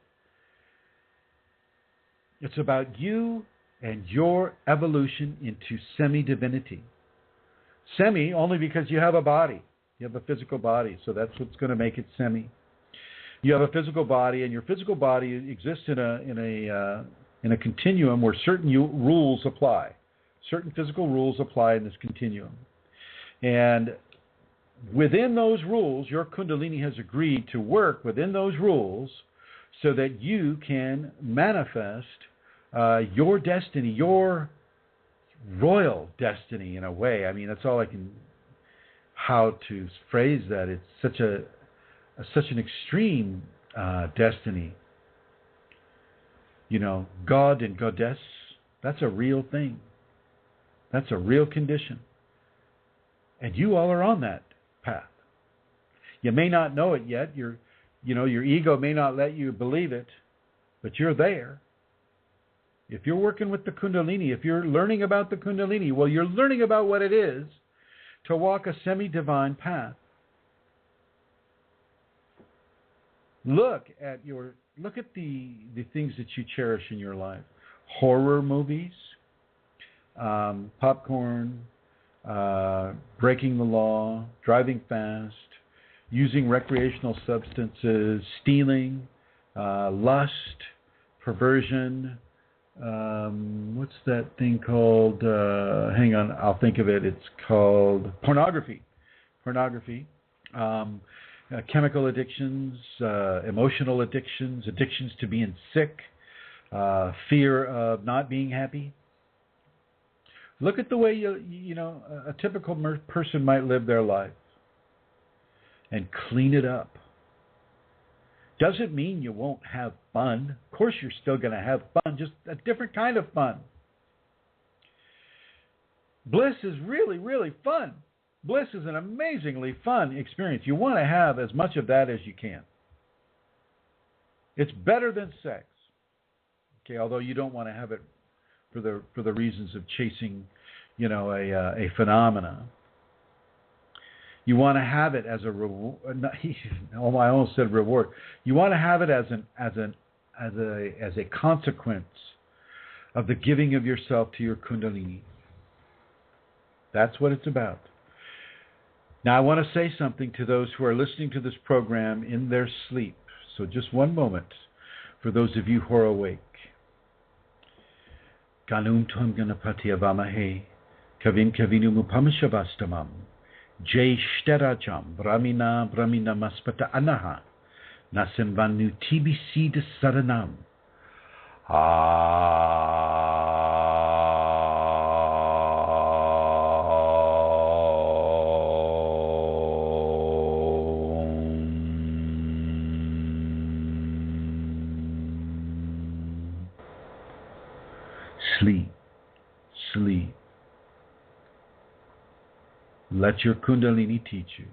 It's about you and your evolution into semi-divinity. Semi only because you have a body. You have a physical body, so that's what's going to make it semi. You have a physical body, and your physical body exists in a continuum where certain rules apply. Certain physical rules apply in this continuum. And within those rules, your Kundalini has agreed to work within those rules so that you can manifest your destiny, your royal destiny in a way. I mean, that's all how to phrase that. It's such an extreme destiny. God and goddess, that's a real thing. That's a real condition. And you all are on that path. You may not know it yet. Your ego may not let you believe it, but you're there. If you're working with the Kundalini, if you're learning about the Kundalini, well, you're learning about what it is to walk a semi-divine path. Look at the things that you cherish in your life. Horror movies, popcorn, breaking the law, driving fast, using recreational substances, stealing, lust, perversion. What's that thing called? Hang on, I'll think of it. It's called pornography. Chemical addictions, emotional addictions, addictions to being sick, fear of not being happy. Look at the way a typical person might live their life and clean it up. Doesn't mean you won't have fun. Of course you're still going to have fun, just a different kind of fun. Bliss is really, really fun. Bliss is an amazingly fun experience. You want to have as much of that as you can. It's better than sex. Okay, although you don't want to have it for the reasons of chasing, a phenomena. You want to have it as a reward. I almost said reward. You want to have it as a consequence of the giving of yourself to your Kundalini. That's what it's about. Now I want to say something to those who are listening to this program in their sleep. So just one moment for those of you who are awake. Ganum tuam ganapati avamahe, kavim kavinu mupamashavastamam, jay shterajam, brahmina maspata anaha, nasimvanu tbc de saranam. Sleep. Sleep. Let your Kundalini teach you.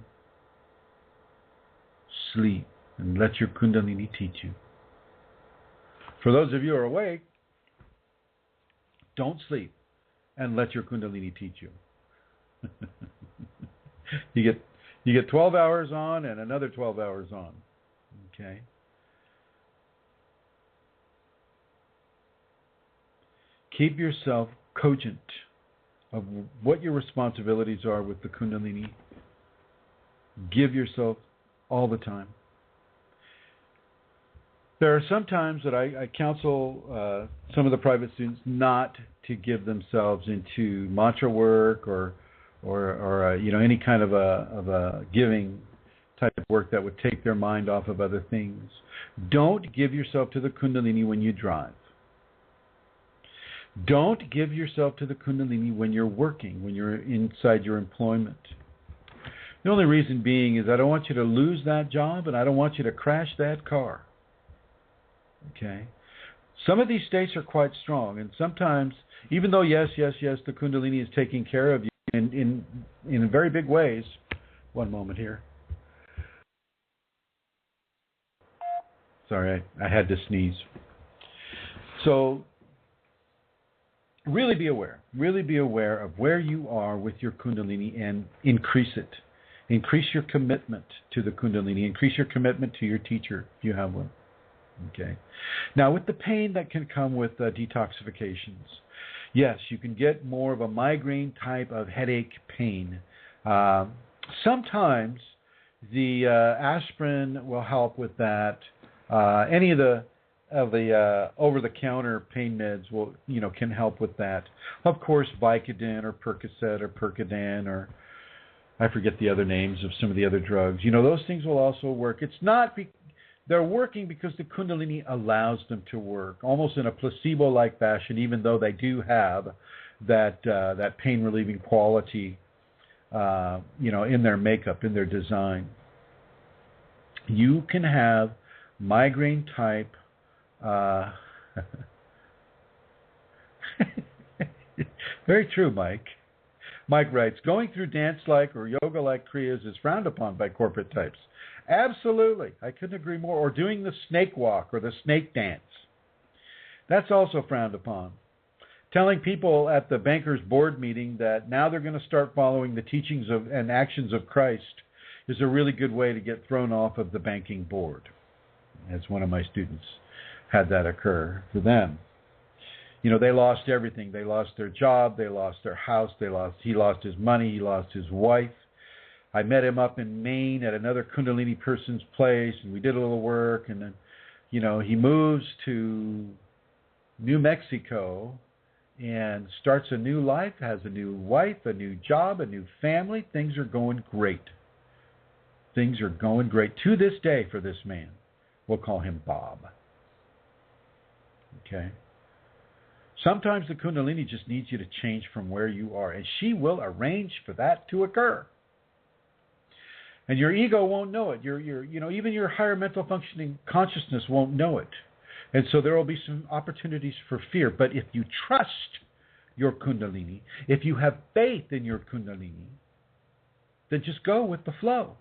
Sleep and let your Kundalini teach you. For those of you who are awake, don't sleep and let your Kundalini teach you. You get 12 hours on and another 12 hours on. Okay? Keep yourself cogent of what your responsibilities are with the Kundalini. Give yourself all the time. There are some times that I counsel some of the private students not to give themselves into mantra work or any kind of a giving type of work that would take their mind off of other things. Don't give yourself to the Kundalini when you drive. Don't give yourself to the Kundalini when you're working, when you're inside your employment. The only reason being is I don't want you to lose that job and I don't want you to crash that car. Okay? Some of these states are quite strong, and sometimes, even though yes, the Kundalini is taking care of you in very big ways. One moment here. Sorry, I had to sneeze. So, really be aware. Really be aware of where you are with your Kundalini and increase it. Increase your commitment to the Kundalini. Increase your commitment to your teacher if you have one. Okay. Now, with the pain that can come with detoxifications, yes, you can get more of a migraine type of headache pain. Sometimes the aspirin will help with that. Any of the over-the-counter pain meds can help with that. Of course, Vicodin or Percocet or Percodan or I forget the other names of some of the other drugs. Those things will also work. It's not they're working because the Kundalini allows them to work, almost in a placebo-like fashion, even though they do have that pain-relieving quality, in their makeup, in their design. You can have migraine type. Very true, Mike. Mike writes, going through dance-like or yoga-like kriyas is frowned upon by corporate types. Absolutely. I couldn't agree more. Or doing the snake walk or the snake dance. That's also frowned upon. Telling people at the bankers board meeting that now they're going to start following the teachings of and actions of Christ is a really good way to get thrown off of the banking board. As one of my students had that occur for them. They lost everything. They lost their job. They lost their house. He lost his money. He lost his wife. I met him up in Maine at another Kundalini person's place, and we did a little work. And then, he moves to New Mexico and starts a new life, has a new wife, a new job, a new family. Things are going great. Things are going great to this day for this man. We'll call him Bob. Okay? Sometimes the Kundalini just needs you to change from where you are, and she will arrange for that to occur. And your ego won't know it. Even your higher mental functioning consciousness won't know it. And so there will be some opportunities for fear. But if you trust your Kundalini, if you have faith in your Kundalini, then just go with the flow.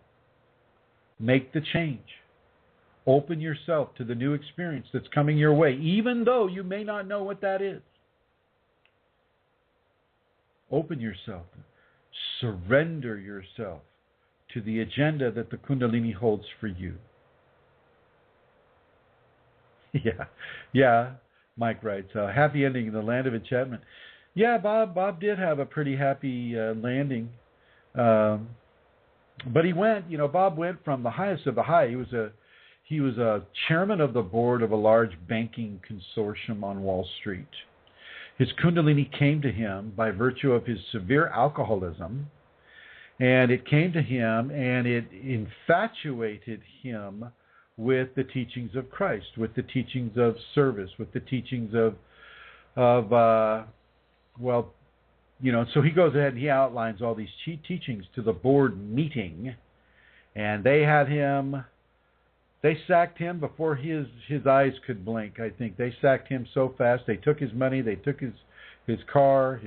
Make the change. Open yourself to the new experience that's coming your way, even though you may not know what that is. Open yourself. Surrender yourself to the agenda that the Kundalini holds for you. Yeah. Mike writes, happy ending in the land of enchantment. Yeah, Bob did have a pretty happy landing. But he went, Bob went from the highest of the high. He was a chairman of the board of a large banking consortium on Wall Street. His Kundalini came to him by virtue of his severe alcoholism, and it came to him and it infatuated him with the teachings of Christ, with the teachings of service, with the teachings of so he goes ahead and he outlines all these teachings to the board meeting, and they sacked him before his eyes could blink, I think. They sacked him so fast. They took his money. They took his car,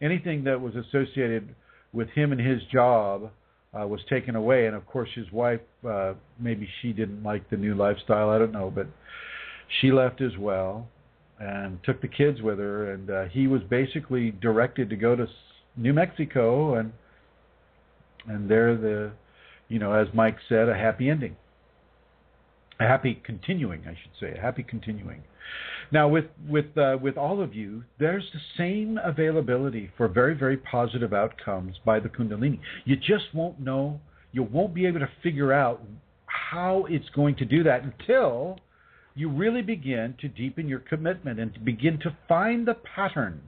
anything that was associated with him and his job was taken away. And of course his wife, maybe she didn't like the new lifestyle, I don't know, but she left as well and took the kids with her, and he was basically directed to go to New Mexico, and there as Mike said, a happy ending. A happy continuing, I should say, a happy continuing. Now, with all of you, there's the same availability for very, very positive outcomes by the Kundalini. You just won't know, you won't be able to figure out how it's going to do that until you really begin to deepen your commitment and to begin to find the pattern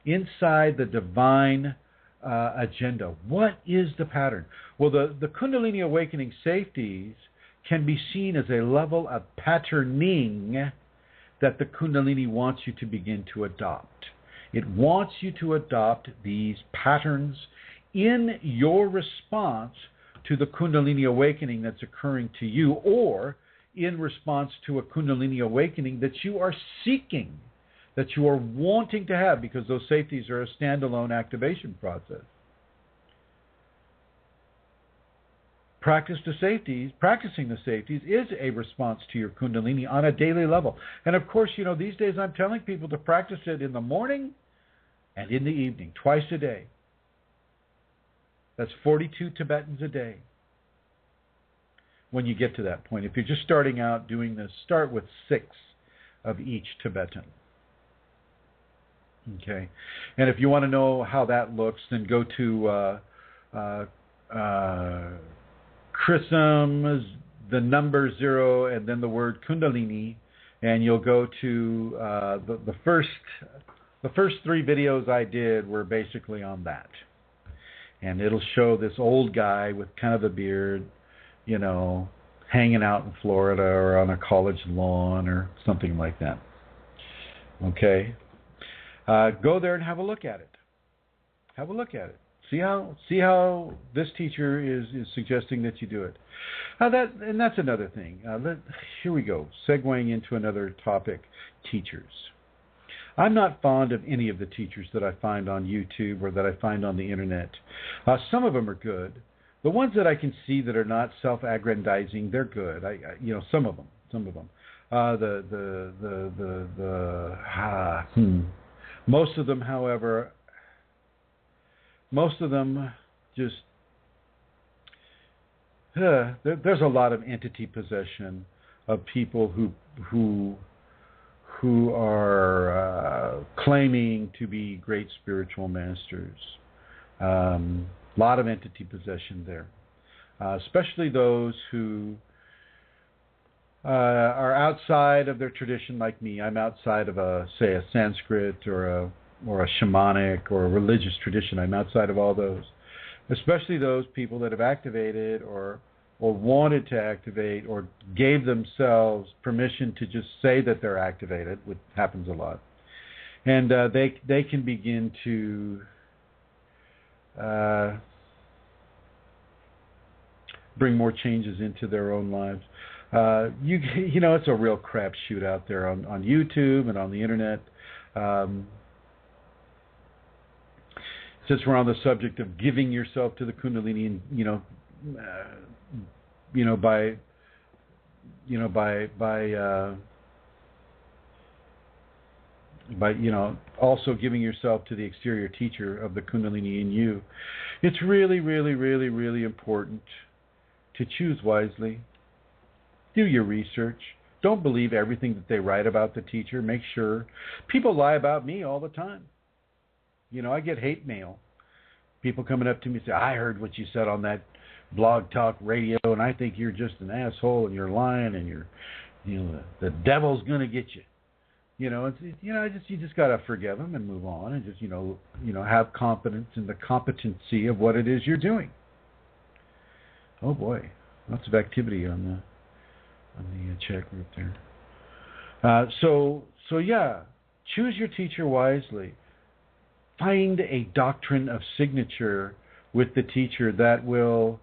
inside the divine agenda. What is the pattern? Well, the Kundalini Awakening safeties can be seen as a level of patterning that the Kundalini wants you to begin to adopt. It wants you to adopt these patterns in your response to the Kundalini Awakening that's occurring to you, or in response to a Kundalini Awakening that you are seeking, that you are wanting to have, because those safeties are a standalone activation process. Practicing the safeties is a response to your Kundalini on a daily level. And of course, these days I'm telling people to practice it in the morning and in the evening, twice a day. That's 42 Tibetans a day. When you get to that point, if you're just starting out doing this, start with 6 of each Tibetan. Okay, and if you want to know how that looks, then go to Chrism, the number 0, and then the word Kundalini, and you'll go to the first 3 videos I did were basically on that, and it'll show this old guy with kind of a beard, hanging out in Florida or on a college lawn or something like that. Okay, go there and have a look at it. Have a look at it. See how this teacher is suggesting that you do it. That's another thing. Here we go, segueing into another topic, teachers. I'm not fond of any of the teachers that I find on YouTube or that I find on the internet. Some of them are good. The ones that I can see that are not self-aggrandizing, they're good. Some of them. Most of them, however, just there's a lot of entity possession of people who are claiming to be great spiritual masters. A lot of entity possession there, especially those who are outside of their tradition, like me. I'm outside of a Sanskrit or a shamanic or a religious tradition. I'm outside of all those, especially those people that have activated or wanted to activate or gave themselves permission to just say that they're activated, which happens a lot. And they can begin to bring more changes into their own lives. It's a real crapshoot out there on YouTube and on the internet. Since we're on the subject of giving yourself to the Kundalini, and by also giving yourself to the exterior teacher of the Kundalini in you, it's really, really, really, really important to choose wisely. Do your research. Don't believe everything that they write about the teacher. Make sure. People lie about me all the time. I get hate mail. People coming up to me and say, I heard what you said on that blog talk radio, and I think you're just an asshole, and you're lying, and the devil's going to get you. You just got to forgive them and move on, and just, have confidence in the competency of what it is you're doing. Oh boy, lots of activity on the chat group there. So yeah, choose your teacher wisely. Find a doctrine of signature with the teacher that will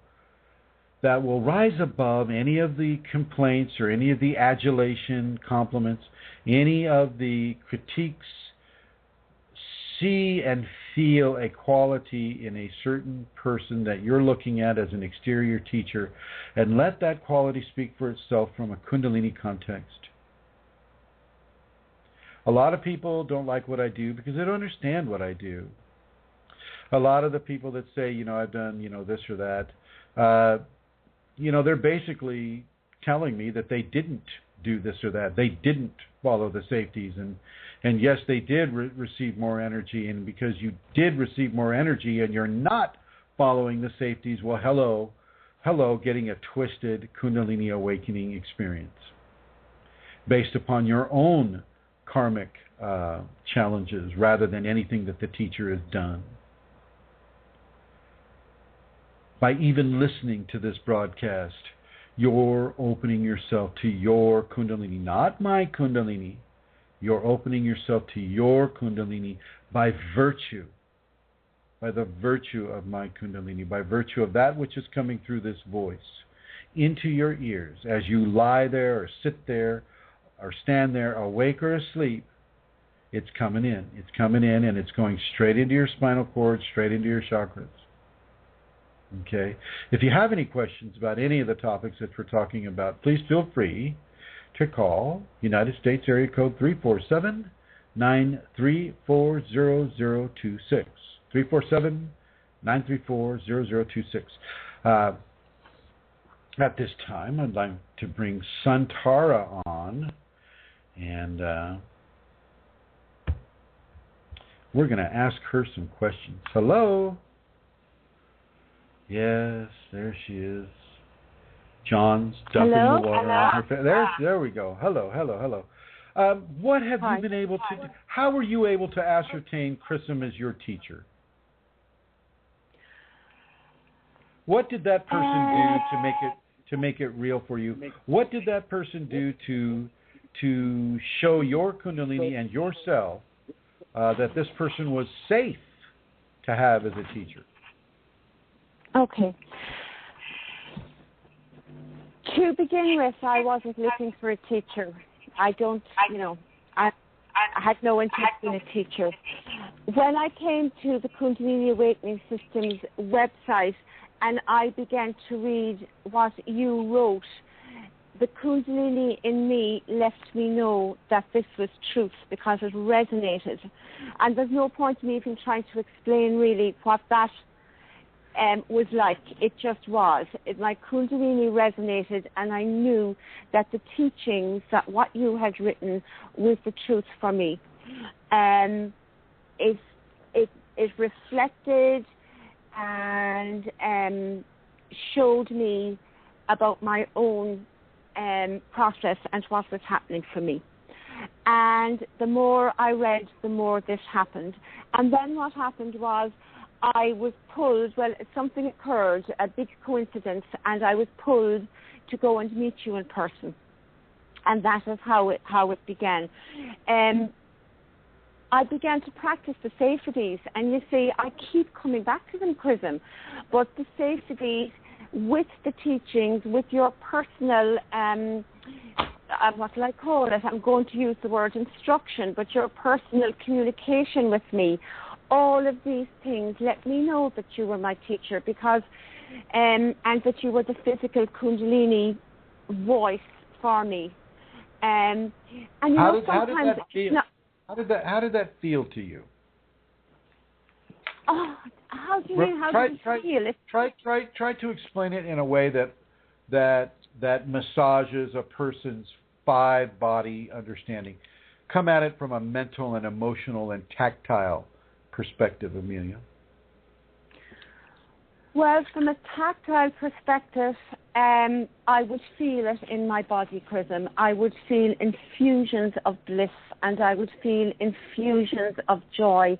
rise above any of the complaints or any of the adulation, compliments, any of the critiques see and feel a quality in a certain person that you're looking at as an exterior teacher, and let that quality speak for itself from a Kundalini context. A lot of people don't like what I do because they don't understand what I do. A lot of the people that say, I've done, this or that, they're basically telling me that they didn't do this or that. They didn't follow the safeties. And yes, they did receive more energy. And because you did receive more energy and you're not following the safeties, well, hello, getting a twisted Kundalini awakening experience based upon your own karmic challenges rather than anything that the teacher has done. By even listening to this broadcast, you're opening yourself to your Kundalini, not my Kundalini. You're opening yourself to your Kundalini by the virtue of my Kundalini, by virtue of that which is coming through this voice into your ears as you lie there or sit there or stand there, awake or asleep. It's coming in. It's coming in, and it's going straight into your spinal cord, straight into your chakras. Okay. If you have any questions about any of the topics that we're talking about, please feel free to call United States area code 347-934-0026. 347-934-0026. At this time, I'd like to bring Santara on, and we're going to ask her some questions. Hello. Yes, there she is. John's dumping the water on her. There we go. Hello. What have you been able to do? How were you able to ascertain Chrism as your teacher? What did that person do to make it real for you? What did that person do to show your Kundalini and yourself that this person was safe to have as a teacher? Okay. To begin with, I wasn't looking for a teacher. I had no interest in a teacher. When I came to the Kundalini Awakening Systems website and I began to read what you wrote, the Kundalini in me left me know that this was truth because it resonated. And there's no point in me even trying to explain really what that was like. It just was. My Kundalini resonated, and I knew that the teachings, that what you had written was the truth for me. It reflected and showed me about my own process and what was happening for me. And the more I read, the more this happened. And then what happened was I was pulled, something occurred, a big coincidence, and I was pulled to go and meet you in person. And that is how it began. I began to practice the safeties, and you see, I keep coming back to them, Chrism, but the safeties with the teachings, with your personal, what will I call it? I'm going to use the word instruction, but your personal communication with me, all of these things let me know that you were my teacher, because, and that you were the physical Kundalini voice for me. And you know, sometimes how did that feel to you? Oh, how do you mean? How did it feel? Try to explain it in a way that massages a person's five-body understanding. Come at it from a mental and emotional and tactile perspective, Amelia. Well, from a tactile perspective, I would feel it in my body, Chrism. I would feel infusions of bliss, and I would feel infusions of joy,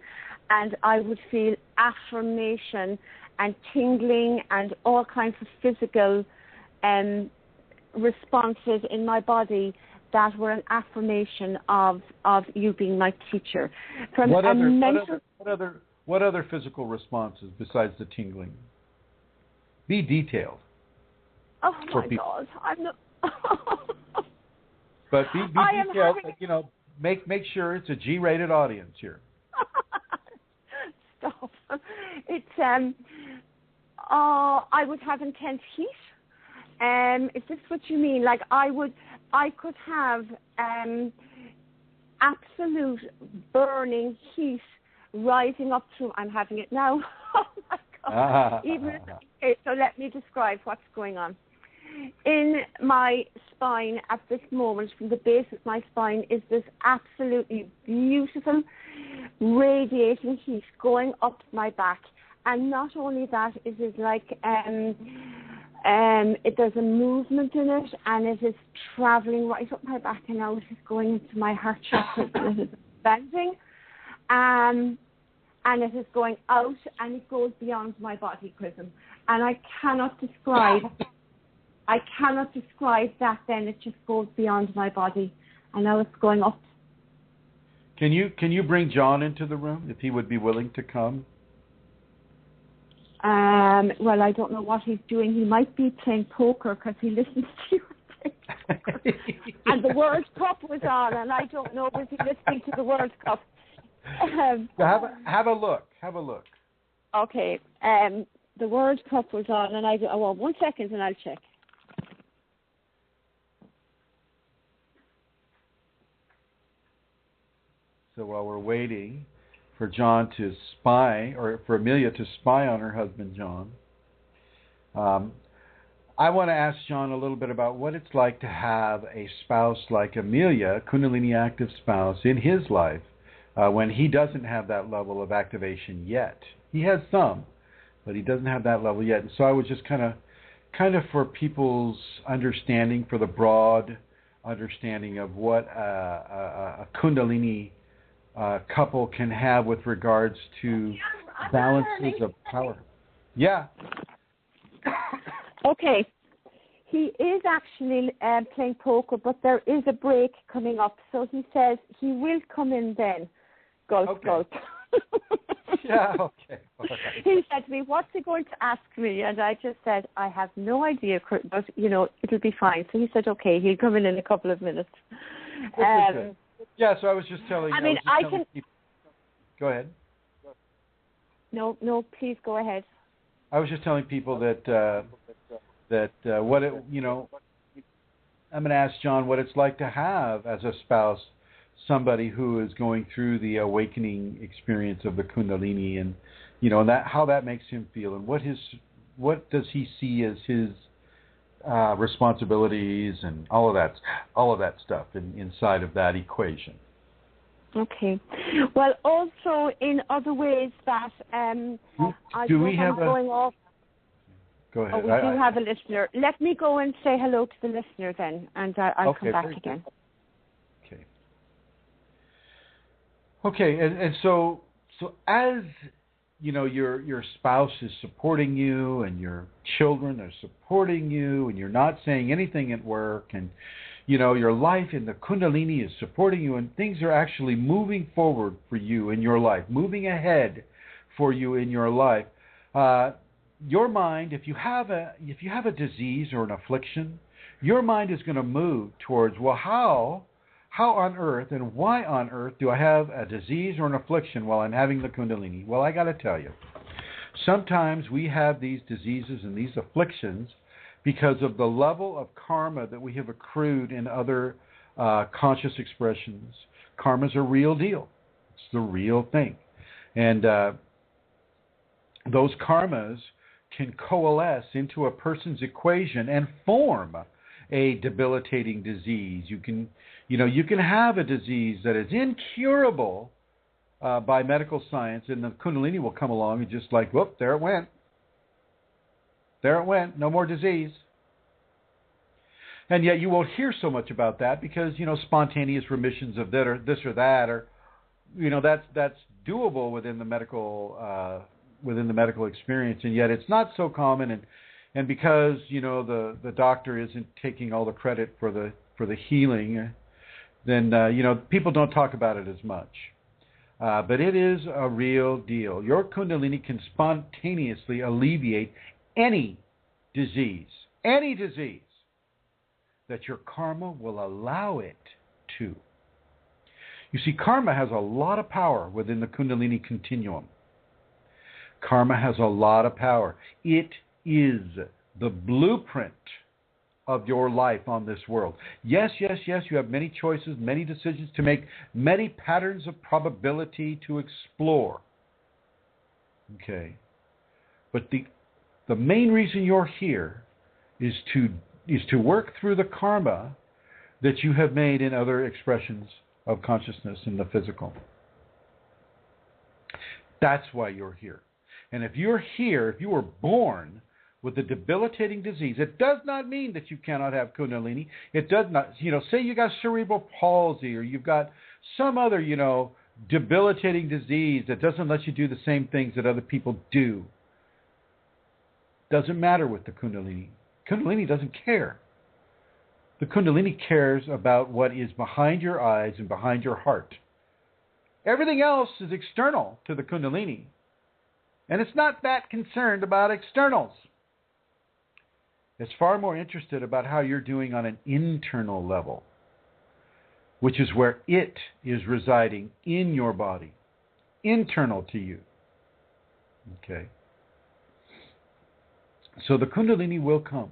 and I would feel affirmation and tingling and all kinds of physical responses in my body that were an affirmation of you being my teacher. From what other physical responses besides the tingling? Be detailed. Oh my God, I'm not. But be detailed. Make sure it's a G-rated audience here. stop. It's I would have intense heat. Is this what you mean? Like I could have absolute burning heat rising up through. I'm having it now. Oh my God! Okay, so let me describe what's going on. In my spine at this moment, from the base of my spine, is this absolutely beautiful radiating heat going up my back. And not only that, it is like there's a movement in it, and it is traveling right up my back, and now it is going into my heart chakra, and it is expanding, and it is going out, and it goes beyond my body, Chrism. And I cannot describe that. Then it just goes beyond my body, and now it's going up. Can you bring John into the room if he would be willing to come? Well, I don't know what he's doing. He might be playing poker because he listens to you play poker. And the World Cup was on, and I don't know, was he listening to the World Cup? Have a look. Have a look. Okay. The World Cup was on, and well, 1 second, and I'll check. So while we're waiting for John to spy, or for Amelia to spy on her husband, John, I want to ask John a little bit about what it's like to have a spouse like Amelia, a Kundalini active spouse, in his life when he doesn't have that level of activation yet. He has some, but he doesn't have that level yet. And so I was just kind of for people's understanding, for the broad understanding of what a Kundalini couple can have with regards to balances of power. Yeah. Okay. He is actually playing poker, but there is a break coming up. So he says he will come in then. Golf. Yeah, okay. All right. He said to me, what's he going to ask me? And I just said, I have no idea, but, it'll be fine. So he said, okay, he'll come in a couple of minutes. Yeah, so I was just telling people. Go ahead. No, please go ahead. I was just telling people that what it, I'm going to ask John what it's like to have as a spouse somebody who is going through the awakening experience of the Kundalini, and and that how that makes him feel, and what does he see as his responsibilities and all of that stuff inside of that equation. Okay. Well, also in other ways that going off. Go ahead. Oh, we do have a listener. Let me go and say hello to the listener then, and I'll come back again. Okay. Okay, and so as your spouse is supporting you, and your children are supporting you, and you're not saying anything at work, and your life in the Kundalini is supporting you, and things are actually moving forward for you in your life, moving ahead for you in your life. Your mind, if you have a disease or an affliction, your mind is going to move towards, well, how on earth and why on earth do I have a disease or an affliction while I'm having the Kundalini? Well, I got to tell you, sometimes we have these diseases and these afflictions because of the level of karma that we have accrued in other conscious expressions. Karma's a real deal. It's the real thing. And those karmas can coalesce into a person's equation and form a debilitating disease. You can have a disease that is incurable by medical science, and the Kundalini will come along and just like, whoop, there it went. There it went. No more disease. And yet you won't hear so much about that because, spontaneous remissions of that or this or that, or, that's doable within the medical experience, and yet it's not so common. And because, the doctor isn't taking all the credit for the healing, then, people don't talk about it as much. But it is a real deal. Your Kundalini can spontaneously alleviate any disease that your karma will allow it to. You see, karma has a lot of power within the Kundalini continuum. Karma has a lot of power. It is the blueprint of your life on this world. Yes, yes, yes, you have many choices, many decisions to make, many patterns of probability to explore. Okay. But the main reason you're here is to work through the karma that you have made in other expressions of consciousness in the physical. That's why you're here. And if you're here, if you were born with a debilitating disease, it does not mean that you cannot have Kundalini. It does not, say you got cerebral palsy or you've got some other, debilitating disease that doesn't let you do the same things that other people do. Doesn't matter with the Kundalini. Kundalini doesn't care. The Kundalini cares about what is behind your eyes and behind your heart. Everything else is external to the Kundalini. And it's not that concerned about externals. It's far more interested about how you're doing on an internal level, which is where it is residing in your body, internal to you. Okay? So the Kundalini will come.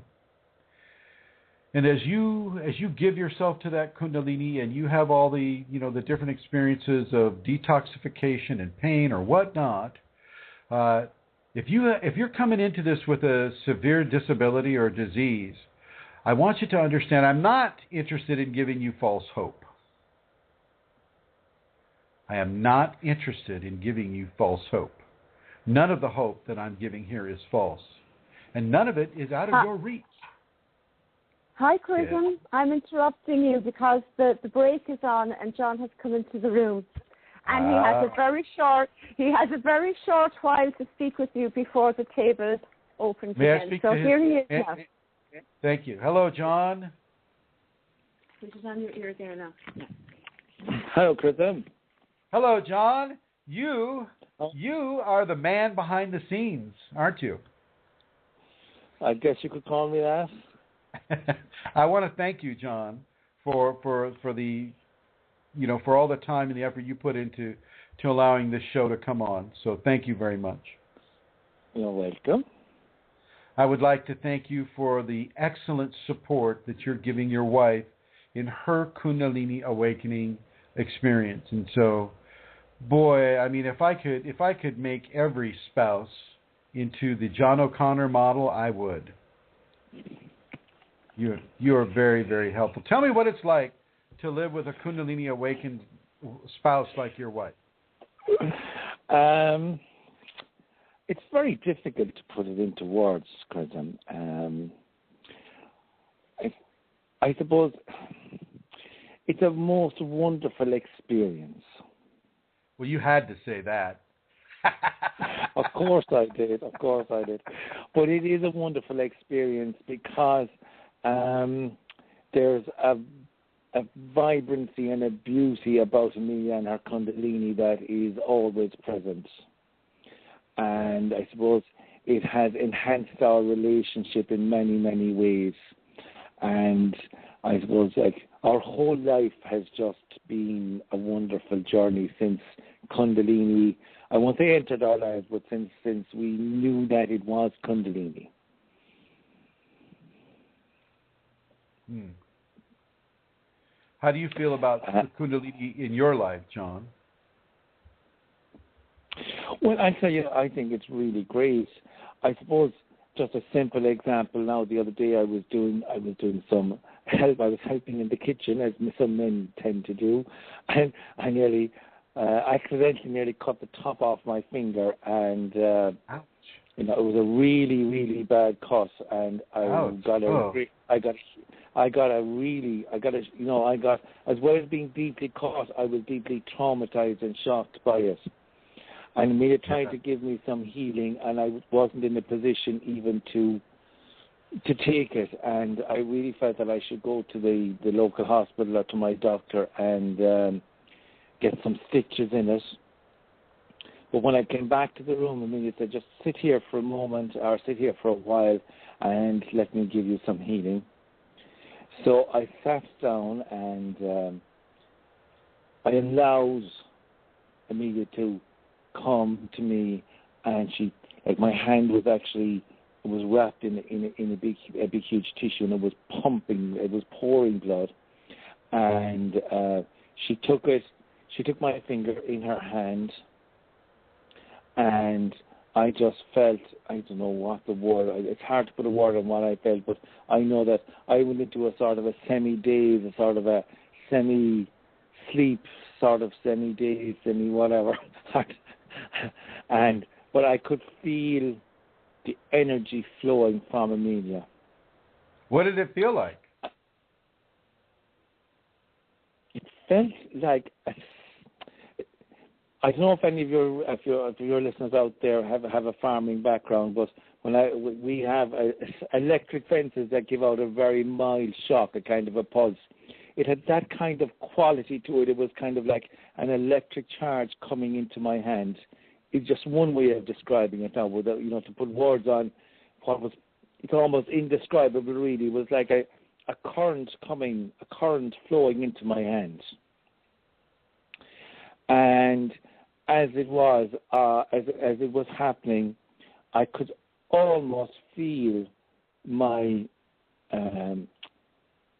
And as you give yourself to that Kundalini and you have all the, the different experiences of detoxification and pain or whatnot, if you're coming into this with a severe disability or disease, I want you to understand I'm not interested in giving you false hope. I am not interested in giving you false hope. None of the hope that I'm giving here is false. And none of it is out of your reach. Hi, Chrism. Yes. I'm interrupting you because the break is on and John has come into the room. And he has a very short while to speak with you before the table opens again. So here he is now. Thank you. Hello, John. Which is on your ear there now. Yeah. Hello, Chrism. Hello, John. You are the man behind the scenes, aren't you? I guess you could call me that. I want to thank you, John, for the for all the time and the effort you put into allowing this show to come on. So thank you very much. You're welcome. I would like to thank you for the excellent support that you're giving your wife in her Kundalini awakening experience. And so, boy, I mean, if I could make every spouse into the John O'Connor model, I would. You are very, very helpful. Tell me what it's like to live with a Kundalini awakened spouse like your wife. It's very difficult to put it into words, Chrism. I suppose it's a most wonderful experience. Well, you had to say that. Of course I did. But it is a wonderful experience because there's a vibrancy and a beauty about me and her Kundalini that is always present. And I suppose it has enhanced our relationship in many, many ways. And I suppose our whole life has just been a wonderful journey since Kundalini, I won't say entered our lives, but since we knew that it was Kundalini. How do you feel about Kundalini in your life, John? Well, I tell you, I think it's really great. I suppose just a simple example. Now, the other day I was doing some help. I was helping in the kitchen, as some men tend to do, and I nearly accidentally cut the top off my finger, and ouch. It was a really, really bad cut, and I got as well as being deeply caught, I was deeply traumatized and shocked by it. And Amelia tried to give me some healing, and I wasn't in a position even to take it. And I really felt that I should go to the local hospital or to my doctor and get some stitches in it. But when I came back to the room, Amelia said, just sit here for a moment or sit here for a while and let me give you some healing. So I sat down and I allowed Amelia to come to me, and she like my hand was actually, it was wrapped in a big huge tissue, and it was pouring blood. And she took my finger in her hand, and I just felt, I don't know what the word, it's hard to put a word on what I felt, but I know that I went into a sort of a semi-daze, a sort of a semi-sleep, sort of semi-daze, semi-whatever. But I could feel the energy flowing from Amelia. What did it feel like? It felt like I don't know if any of your listeners out there have a farming background, but we have electric fences that give out a very mild shock, a kind of a pulse. It had that kind of quality to it. It was kind of like an electric charge coming into my hand. It's just one way of describing it now, without to put words on what was. It's almost indescribable, really. It was like a current flowing into my hands. And as it was happening, I could almost feel my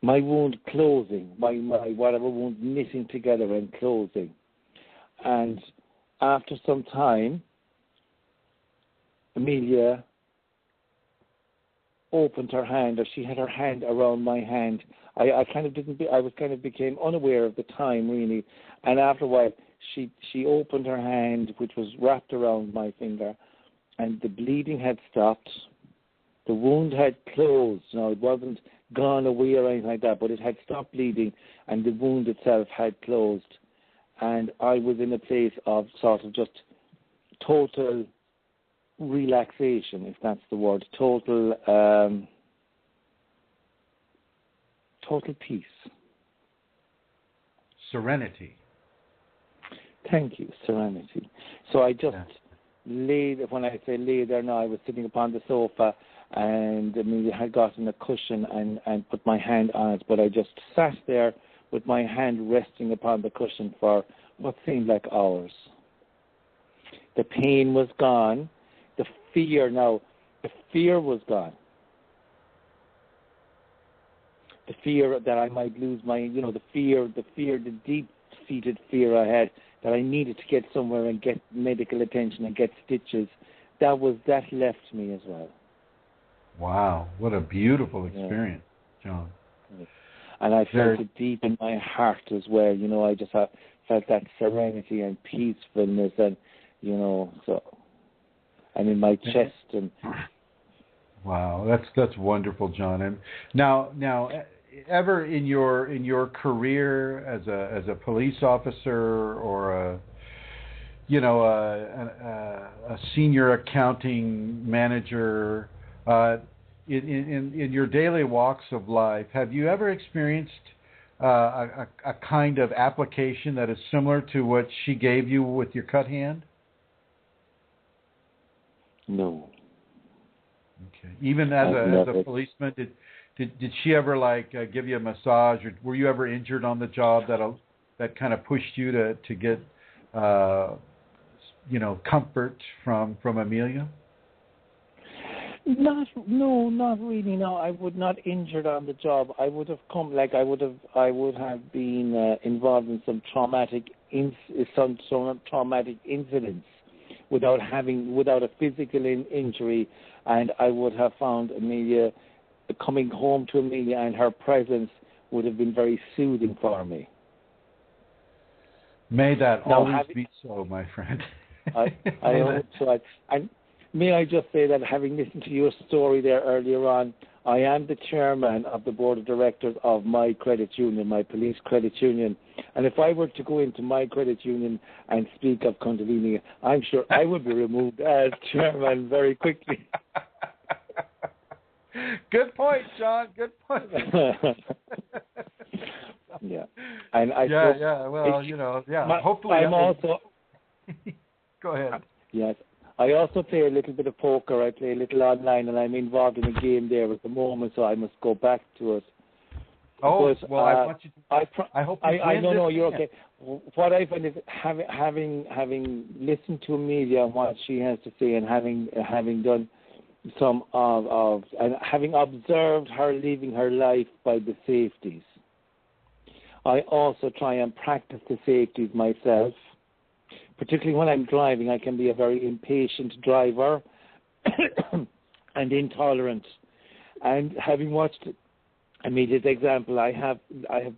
wound closing, my whatever wound knitting together and closing. And after some time, Amelia opened her hand, or she had her hand around my hand. I became unaware of the time, really. And after a while, she opened her hand, which was wrapped around my finger, and the bleeding had stopped. The wound had closed. Now, it wasn't gone away or anything like that, but it had stopped bleeding, and the wound itself had closed. And I was in a place of sort of just total relaxation, if that's the word, total peace. Serenity. Thank you, serenity. So I just when I say lay there now, I was sitting upon the sofa, and Amelia had gotten a cushion and put my hand on it, but I just sat there with my hand resting upon the cushion for what seemed like hours. The pain was gone. The fear was gone. The fear that I might lose my, the deep-seated fear I had that I needed to get somewhere and get medical attention and get stitches, that left me as well. Wow, what a beautiful experience, John. And I felt it deep in my heart as well. I just felt that serenity and peacefulness, and and in my chest. And wow, that's wonderful, John. And now, ever in your career as a police officer or a senior accounting manager, in your daily walks of life, have you ever experienced a kind of application that is similar to what she gave you with your cut hand? No. Okay. Even as a policeman, did she ever give you a massage, or were you ever injured on the job that kind of pushed you to get comfort from Amelia? Not really. No, I would not injured on the job. I would have come, I would have been involved in some traumatic incidents without a physical injury, and I would have found Amelia, coming home to Amelia, and her presence would have been very soothing for me. May that always be so, my friend. I hope so. And may I just say that, having listened to your story there earlier on, I am the chairman of the board of directors of my credit union, my police credit union. And if I were to go into my credit union and speak of Kundalini, I'm sure I would be removed as chairman very quickly. Good point, John. Good point. Yeah. And hopefully. I'm also. Go ahead. Yes. I also play a little bit of poker. I play a little online, and I'm involved in a game there at the moment, so I must go back to it. Oh, but, well, I want you to. I hope you win no, you're okay. what I find is having listened to Amelia and what she has to say, and having done some of and having observed her living her life by the safeties, I also try and practice the safeties myself. Particularly when I'm driving, I can be a very impatient driver and intolerant. And having watched Amelia's example, I have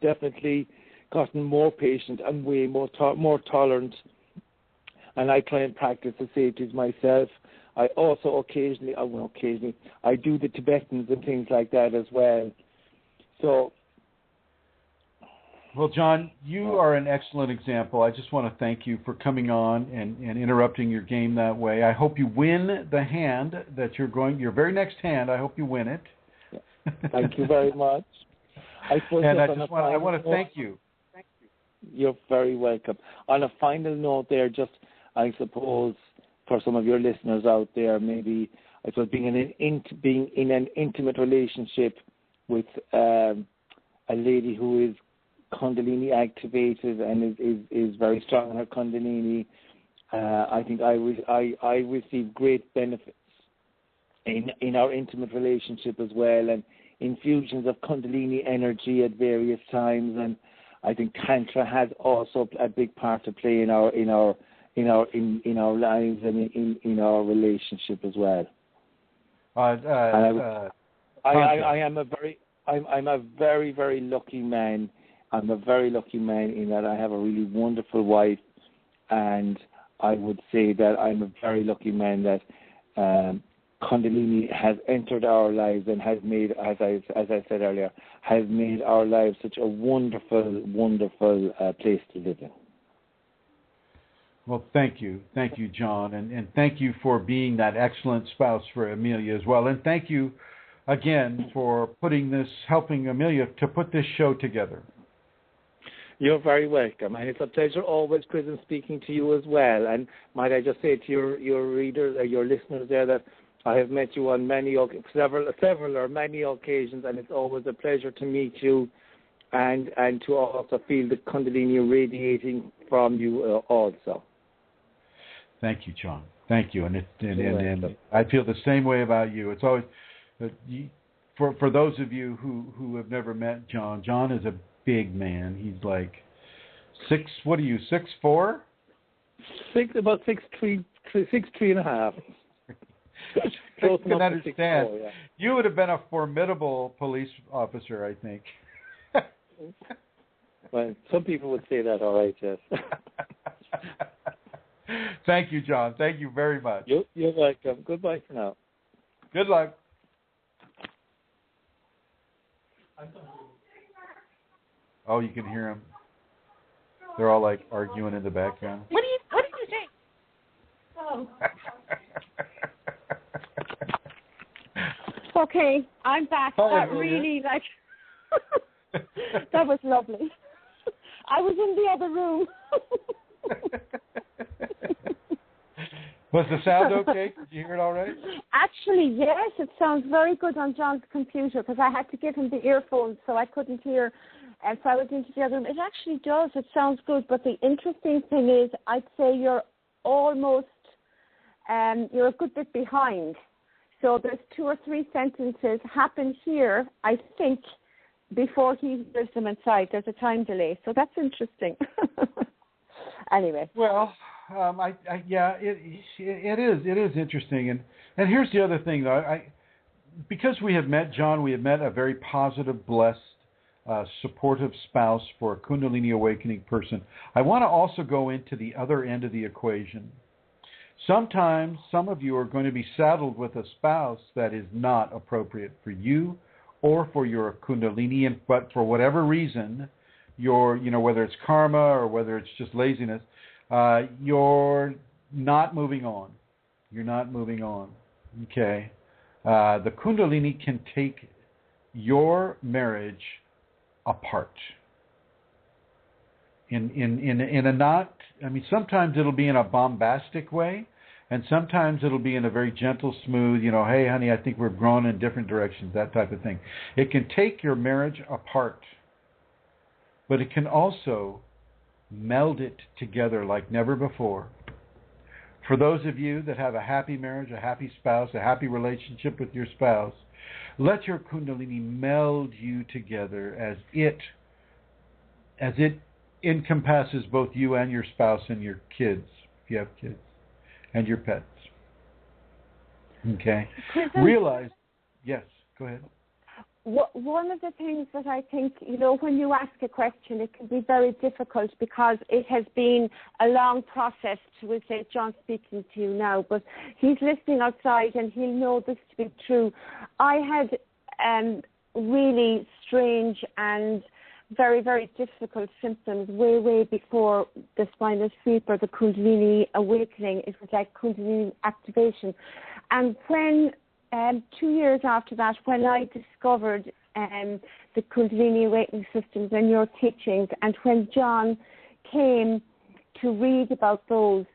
definitely gotten more patient and way more tolerant. And I try and practice the safeties myself. I also occasionally, I do the Tibetans and things like that as well. So. Well, John, you are an excellent example. I just want to thank you for coming on and interrupting your game that way. I hope you win the hand that you're going, your very next hand. I hope you win it. Thank you very much. I want to thank you. You're very welcome. On a final note there, just, I suppose, for some of your listeners out there, maybe, I suppose, being in an intimate relationship with a lady who is Kundalini activated and is very strong in her Kundalini, I think I receive great benefits in our intimate relationship as well, and infusions of Kundalini energy at various times, and I think Tantra has also a big part to play in our lives and in our relationship as well. I'm a very, very lucky man. I'm a very lucky man in that I have a really wonderful wife, and I would say that I'm a very lucky man that Kundalini has entered our lives and has made, as I said earlier, has made our lives such a wonderful, wonderful place to live in. Well, thank you, John, and thank you for being that excellent spouse for Amelia as well, and thank you again for helping Amelia to put this show together. You're very welcome, and it's a pleasure always, Chrism, speaking to you as well. And might I just say to your readers, or your listeners there, that I have met you on several or many occasions, and it's always a pleasure to meet you, and to also feel the Kundalini radiating from you also. Thank you, John. Thank you, and I feel the same way about you. It's always for those of you who have never met John. John is a big man. He's like 6. What are you? 6'4"? About 6'3", 6'3.5". I can understand. 6'4", yeah. You would have been a formidable police officer, I think. Well, some people would say that, all right, yes. Thank you, John. Thank you very much. You're welcome. Goodbye for now. Good luck. Oh, you can hear them. They're all like arguing in the background. What did you say? Oh. Okay, I'm back. Hi, That really, that was lovely. I was in the other room. Was the sound okay? Did you hear it all right? Actually, yes, it sounds very good on John's computer, because I had to give him the earphones so I couldn't hear. And so I went into the other room. It actually does. It sounds good. But the interesting thing is, I'd say you're almost, you're a good bit behind. So there's 2 or 3 sentences happen here, I think, before he hears them inside. There's a time delay. So that's interesting. Anyway. Well, it is interesting. And here's the other thing, though. Because we have met John, we have met a very positive, blessed, supportive spouse for a Kundalini awakening person. I want to also go into the other end of the equation. Sometimes some of you are going to be saddled with a spouse that is not appropriate for you or for your Kundalini, but for whatever reason, whether it's karma or whether it's just laziness, you're not moving on. You're not moving on. Okay. The Kundalini can take your marriage apart. In a not, I mean, sometimes it'll be in a bombastic way, and sometimes it'll be in a very gentle, smooth, hey, honey, I think we're growing in different directions, that type of thing. It can take your marriage apart, but it can also meld it together like never before. For those of you that have a happy marriage, a happy spouse, a happy relationship with your spouse, let your Kundalini meld you together as it encompasses both you and your spouse and your kids, if you have kids, and your pets. Okay? Realize, yes, go ahead. One of the things that I think, when you ask a question, it can be very difficult because it has been a long process to say, John speaking to you now, but he's listening outside and he'll know this to be true. I had really strange and very, very difficult symptoms way before the spinal sweep or the Kundalini awakening. It was like Kundalini activation. And when 2 years after that, when I discovered the Kundalini awakening systems and your teachings, and when John came to read about those,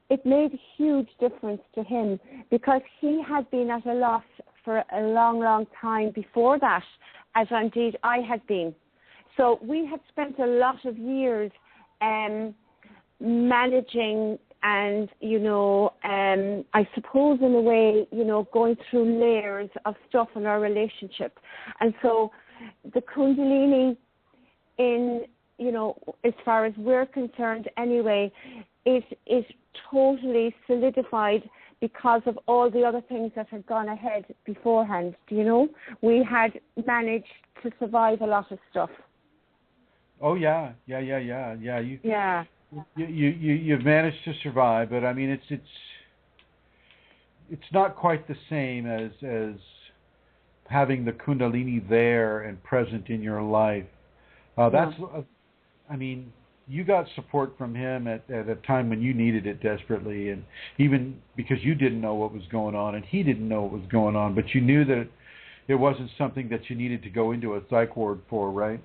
it made a huge difference to him because he had been at a loss for a long time before that, as indeed I had been. So we had spent a lot of years managing and, I suppose in a way, going through layers of stuff in our relationship. And so the Kundalini as far as we're concerned anyway, it is totally solidified because of all the other things that had gone ahead beforehand. We had managed to survive a lot of stuff. Oh yeah. You've managed to survive, but I mean it's not quite the same as having the Kundalini there and present in your life. You got support from him at a time when you needed it desperately, and even because you didn't know what was going on and he didn't know what was going on, but you knew that it wasn't something that you needed to go into a psych ward for, right?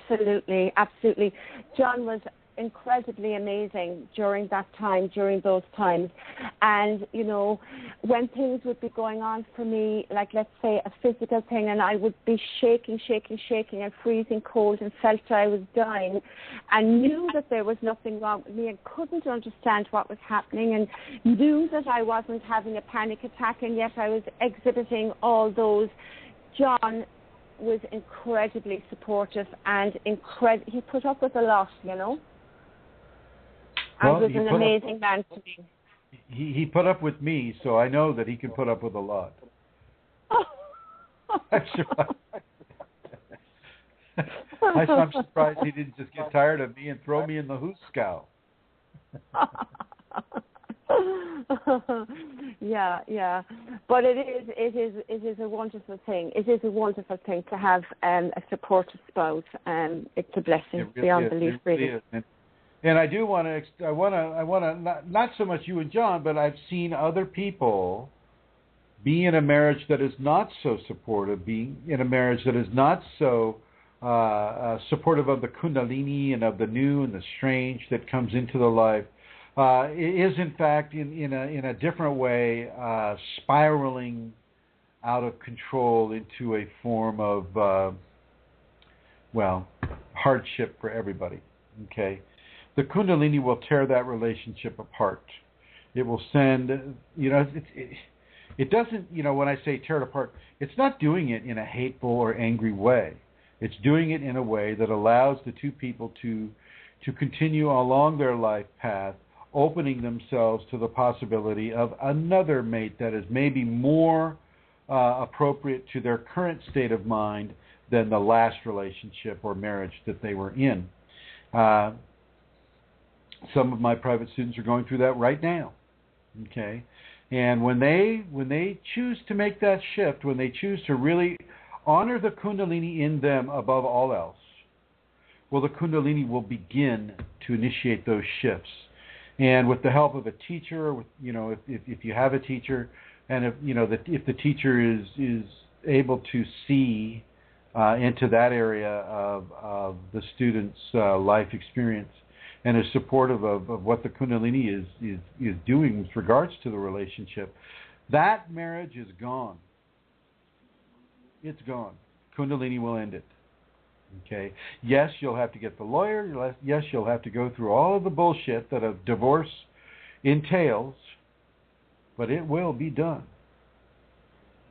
Absolutely. John was incredibly amazing during those times. And, when things would be going on for me, like let's say a physical thing, and I would be shaking and freezing cold and felt I was dying and knew that there was nothing wrong with me and couldn't understand what was happening and knew that I wasn't having a panic attack and yet I was exhibiting all those. John was incredibly supportive and he put up with a lot, and was an amazing man to me. He put up with me, so I know that he can put up with a lot. I'm surprised he didn't just get tired of me and throw me in the hoosegow. Yeah. But it is a wonderful thing. It is a wonderful thing to have a supportive spouse. It's a blessing beyond belief, really. And I do want to. I want to not so much you and John, but I've seen other people be in a marriage that is not so supportive, being in a marriage that is not so supportive of the Kundalini and of the new and the strange that comes into the life. Is in fact in a different way spiraling out of control into a form of hardship for everybody. Okay, the Kundalini will tear that relationship apart. It will send, it doesn't, when I say tear it apart, it's not doing it in a hateful or angry way. It's doing it in a way that allows the two people to continue along their life path, opening themselves to the possibility of another mate that is maybe more appropriate to their current state of mind than the last relationship or marriage that they were in. Some of my private students are going through that right now. Okay, and when they choose to make that shift, when they choose to really honor the Kundalini in them above all else, well, the Kundalini will begin to initiate those shifts. And with the help of a teacher, if you have a teacher, and if the teacher is able to see into that area of the student's life experience and is supportive of what the Kundalini is doing with regards to the relationship, that marriage is gone. It's gone. Kundalini will end it. Okay. Yes, you'll have to get the lawyer. Yes, you'll have to go through all of the bullshit that a divorce entails, but it will be done.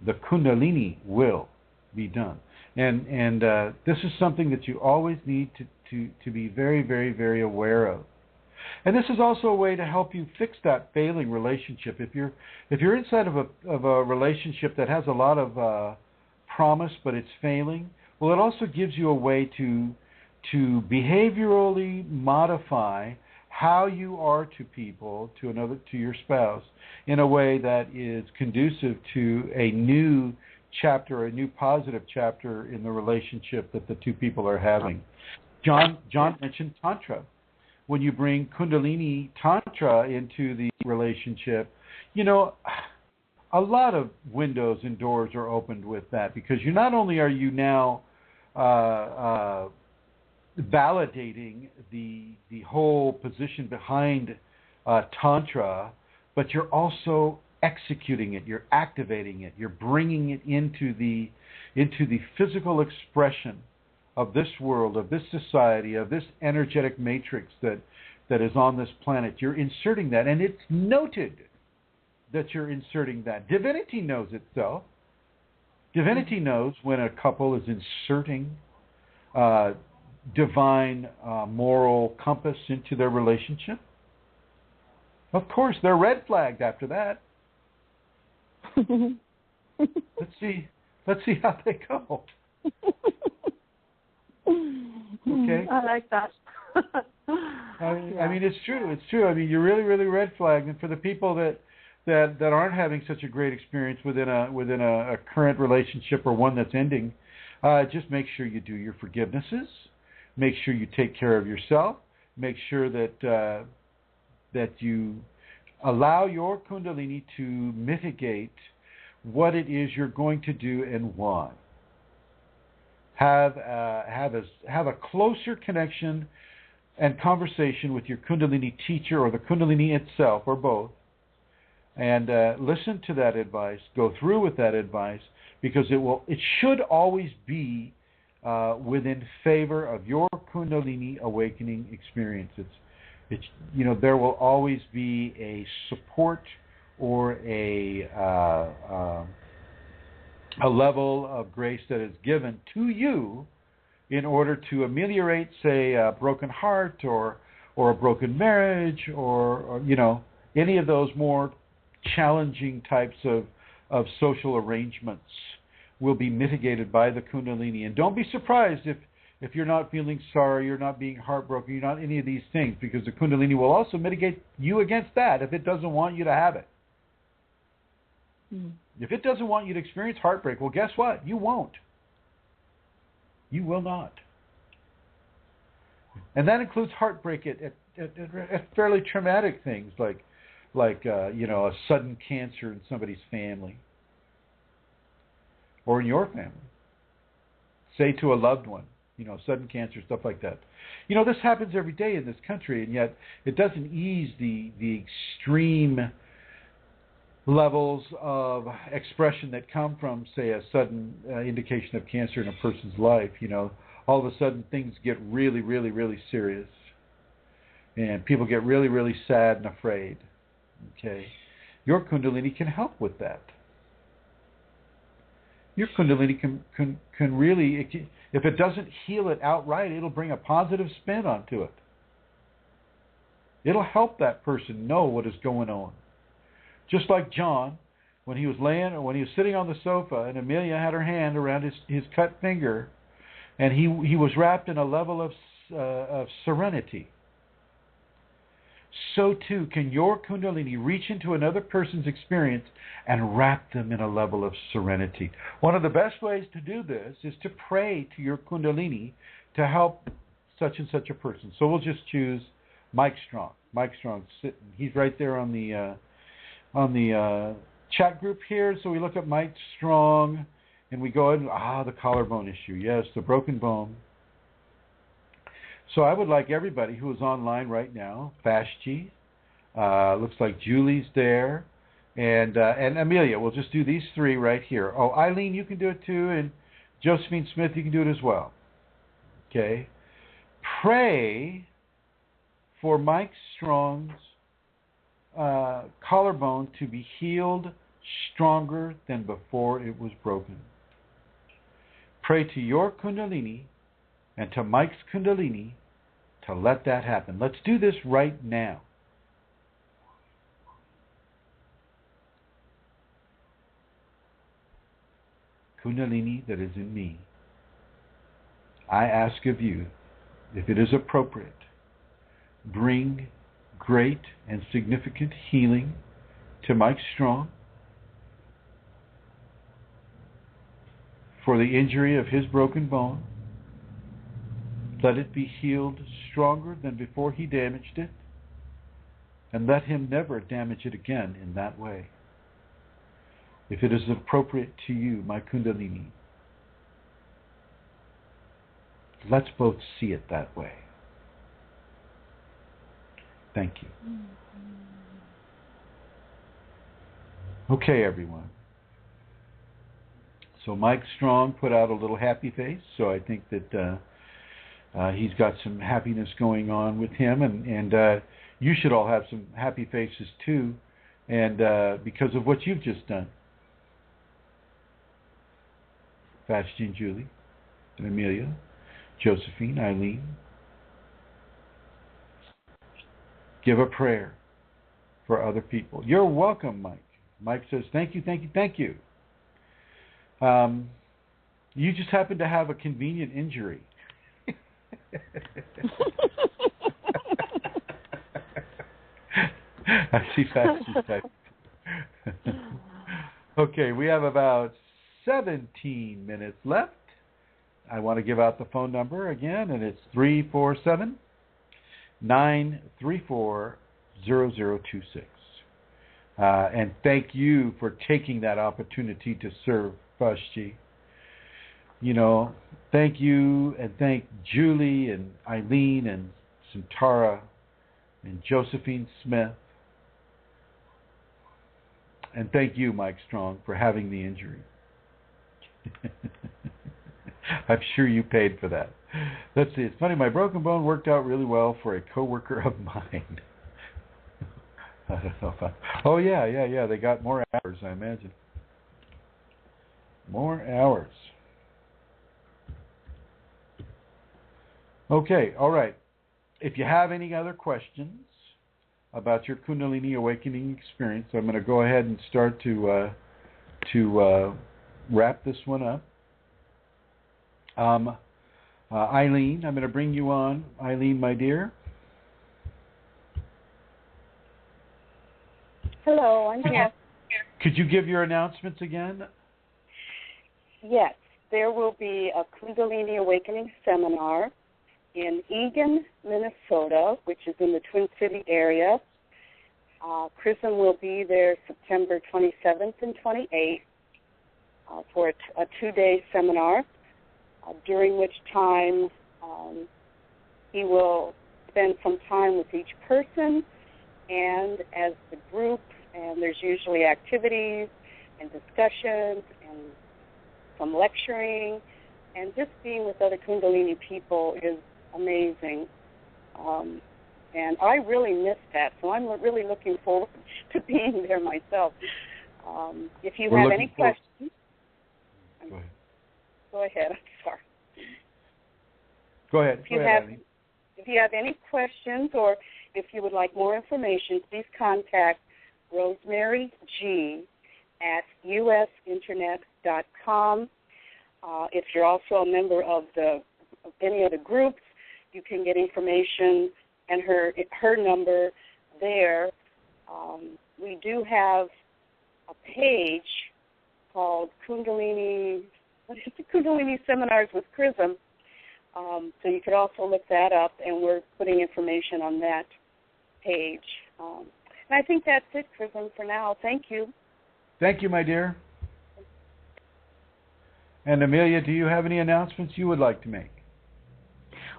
The Kundalini will be done. And this is something that you always need to be very, very, very aware of. And this is also a way to help you fix that failing relationship. If you're inside of a relationship that has a lot of promise but it's failing, well, it also gives you a way to behaviorally modify how you are to people, to your spouse, in a way that is conducive to a new chapter, a new positive chapter in the relationship that the two people are having. John mentioned Tantra. When you bring Kundalini Tantra into the relationship, a lot of windows and doors are opened with that, because not only are you now validating the whole position behind Tantra, but you're also executing it, you're activating it, you're bringing it into the physical expression of this world, of this society, of this energetic matrix that is on this planet. You're inserting that, and it's noted that you're inserting that. Divinity knows itself. Divinity knows when a couple is inserting divine moral compass into their relationship. Of course, they're red flagged after that. Let's see how they go. Okay. I like that. I mean, it's true. It's true. I mean, you're really, really red flagged, and for the people that aren't having such a great experience within a current relationship or one that's ending, just make sure you do your forgivenesses. Make sure you take care of yourself. Make sure that you allow your Kundalini to mitigate what it is you're going to do and why. Have a closer connection and conversation with your Kundalini teacher or the Kundalini itself, or both, and listen to that advice. Go through with that advice, because it should always be within favor of your Kundalini awakening experience. It's there will always be a support or a level of grace that is given to you in order to ameliorate, say, a broken heart or a broken marriage or any of those more challenging types of social arrangements will be mitigated by the Kundalini. And don't be surprised if you're not feeling sorry, you're not being heartbroken, you're not any of these things, because the Kundalini will also mitigate you against that if it doesn't want you to have it. If it doesn't want you to experience heartbreak, well, guess what? You won't. You will not. And that includes heartbreak at fairly traumatic things like a sudden cancer in somebody's family or in your family. Say to a loved one, sudden cancer, stuff like that. This happens every day in this country, and yet it doesn't ease the extreme levels of expression that come from, say, a sudden indication of cancer in a person's life. All of a sudden things get really, really, really serious, and people get really, really sad and afraid. Okay, your Kundalini can help with that. Your Kundalini can really, if it doesn't heal it outright, it'll bring a positive spin onto it. It'll help that person know what is going on. Just like John, when he was sitting on the sofa, and Amelia had her hand around his cut finger, and he was wrapped in a level of serenity. So too can your Kundalini reach into another person's experience and wrap them in a level of serenity. One of the best ways to do this is to pray to your Kundalini to help such and such a person. So we'll just choose Mike Strong. Mike Strong's sitting. He's right there on the chat group here. So we look at Mike Strong, and we go ahead and, the collarbone issue. Yes, the broken bone. So I would like everybody who is online right now, Fashji, looks like Julie's there, and Amelia. We'll just do these three right here. Oh, Eileen, you can do it too, and Josephine Smith, you can do it as well. Okay? Pray for Mike Strong's collarbone to be healed stronger than before it was broken. Pray to your Kundalini and to Mike's Kundalini to let that happen. Let's do this right now. Kundalini that is in me, I ask of you, if it is appropriate, bring great and significant healing to Mike Strong for the injury of his broken bone. Let it be healed stronger than before he damaged it, and let him never damage it again in that way. If it is appropriate to you, my Kundalini, let's both see it that way. Thank you. Okay, everyone. So Mike Strong put out a little happy face, so I think that he's got some happiness going on with him, and you should all have some happy faces too, and because of what you've just done. Vashti, Julie, and Amelia, Josephine, Eileen. Give a prayer for other people. You're welcome, Mike. Mike says, thank you, thank you, thank you. You just happen to have a convenient injury. I see Vashti. Okay, we have about 17 minutes left. I want to give out the phone number again, and it's 347-934-0026. And thank you for taking that opportunity to serve, Vashti. You know, thank you, and thank Julie and Eileen and Santara and Josephine Smith. And thank you, Mike Strong, for having the injury. I'm sure you paid for that. Let's see. It's funny. My broken bone worked out really well for a coworker of mine. I don't know if oh, yeah. They got more hours, I imagine. More hours. Okay. All right. If you have any other questions about your Kundalini awakening experience, I'm going to go ahead and start to wrap this one up. Eileen, I'm going to bring you on. Eileen, my dear. Hello, I'm here. Could you give your announcements again? Yes, there will be a Kundalini Awakening seminar in Eagan, Minnesota, which is in the Twin City area. Chrism will be there September 27th and 28th for a two-day seminar, during which time he will spend some time with each person and as the group, and there's usually activities and discussions and some lecturing, and just being with other Kundalini people is amazing. And I really miss that, so I'm really looking forward to being there myself. If you have any questions... Go ahead. Go ahead, I'm sorry. Go ahead. If you have any questions or if you would like more information, please contact Rosemary G at usinternet.com. If you're also a member of any of the groups, you can get information and her number there. We do have a page called Kundalini Seminars with Chrism. So you could also look that up, and we're putting information on that page. And I think that's it, Chrism, for now. Thank you. Thank you, my dear. And Amelia, do you have any announcements you would like to make?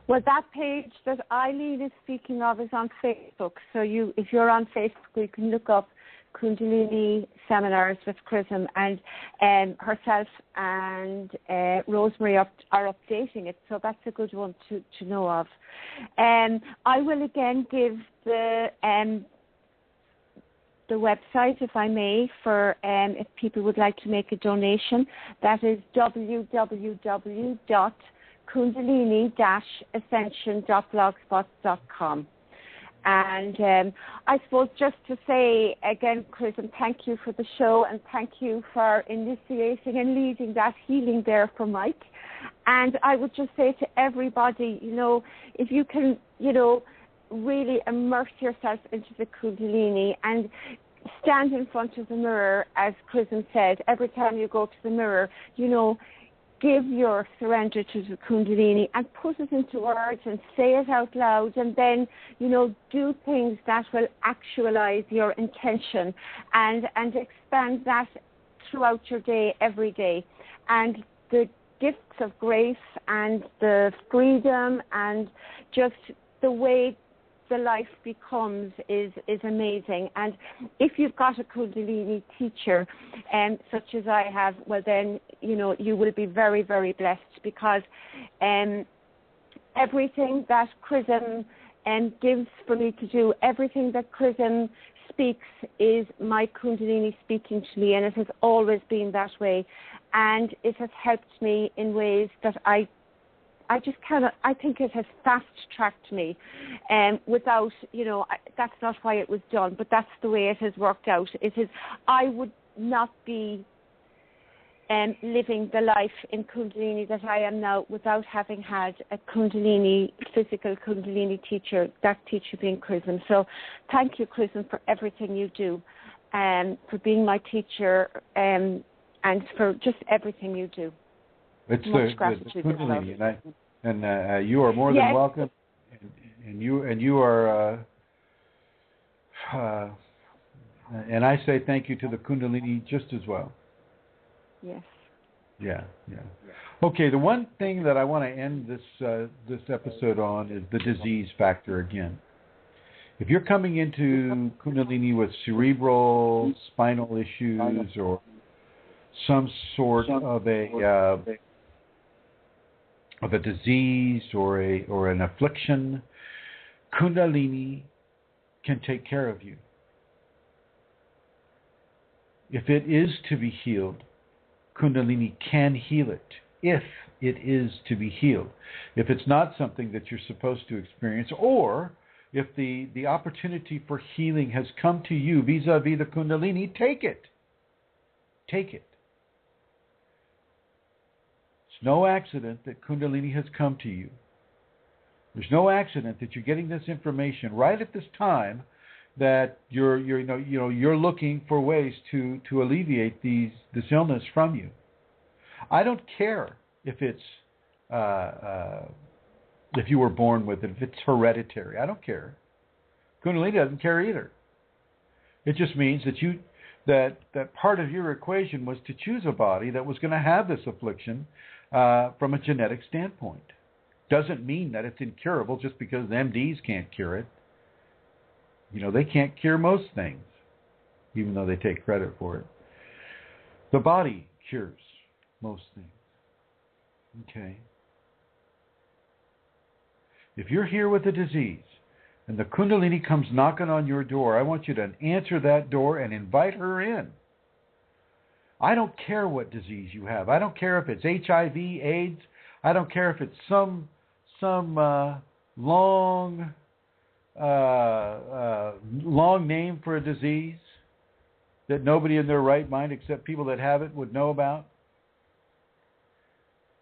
Well, that page that Eileen is speaking of is on Facebook. So if you're on Facebook, you can look up Kundalini seminars with Chrism, and herself and Rosemary are updating it, so that's a good one to know of. I will again give the website, if I may, for if people would like to make a donation. That is www.kundalini-ascension.blogspot.com. And I suppose just to say again, Chris, and thank you for the show, and thank you for initiating and leading that healing there for Mike. And I would just say to everybody, if you can, really immerse yourself into the Kundalini and stand in front of the mirror, as Chrism said, every time you go to the mirror, give your surrender to the Kundalini and put it into words and say it out loud, and then, do things that will actualize your intention and expand that throughout your day, every day. And the gifts of grace and the freedom and just the way the life becomes is amazing. And if you've got a Kundalini teacher, such as I have, well then, you will be very, very blessed, because everything that Chrism gives for me to do, everything that Chrism speaks is my Kundalini speaking to me, and it has always been that way. And it has helped me in ways that I just cannot. I think it has fast-tracked me without, that's not why it was done, but that's the way it has worked out. I would not be living the life in Kundalini that I am now without having had a physical Kundalini teacher, that teacher being Chrism. So thank you, Chrism, for everything you do, for being my teacher, and for just everything you do. It's much the Kundalini, and you are more than welcome, and you are, and I say thank you to the Kundalini just as well. Yes. Yeah. Okay, the one thing that I want to end this episode on is the disease factor again. If you're coming into Kundalini with cerebral, spinal issues, or some sort of a disease or an affliction, Kundalini can take care of you. If it is to be healed, Kundalini can heal it. If it is to be healed. If it's not something that you're supposed to experience, or if the opportunity for healing has come to you vis-a-vis the Kundalini, take it. Take it. It's no accident that Kundalini has come to you. There's no accident that you're getting this information right at this time, that you're looking for ways to alleviate this illness from you. I don't care if it's if you were born with it, if it's hereditary. I don't care. Kundalini doesn't care either. It just means that part of your equation was to choose a body that was going to have this affliction from a genetic standpoint. Doesn't mean that it's incurable just because the MDs can't cure it. They can't cure most things, even though they take credit for it. The body cures most things. Okay. If you're here with a disease and the Kundalini comes knocking on your door, I want you to answer that door and invite her in. I don't care what disease you have. I don't care if it's HIV, AIDS. I don't care if it's some long name for a disease that nobody in their right mind except people that have it would know about.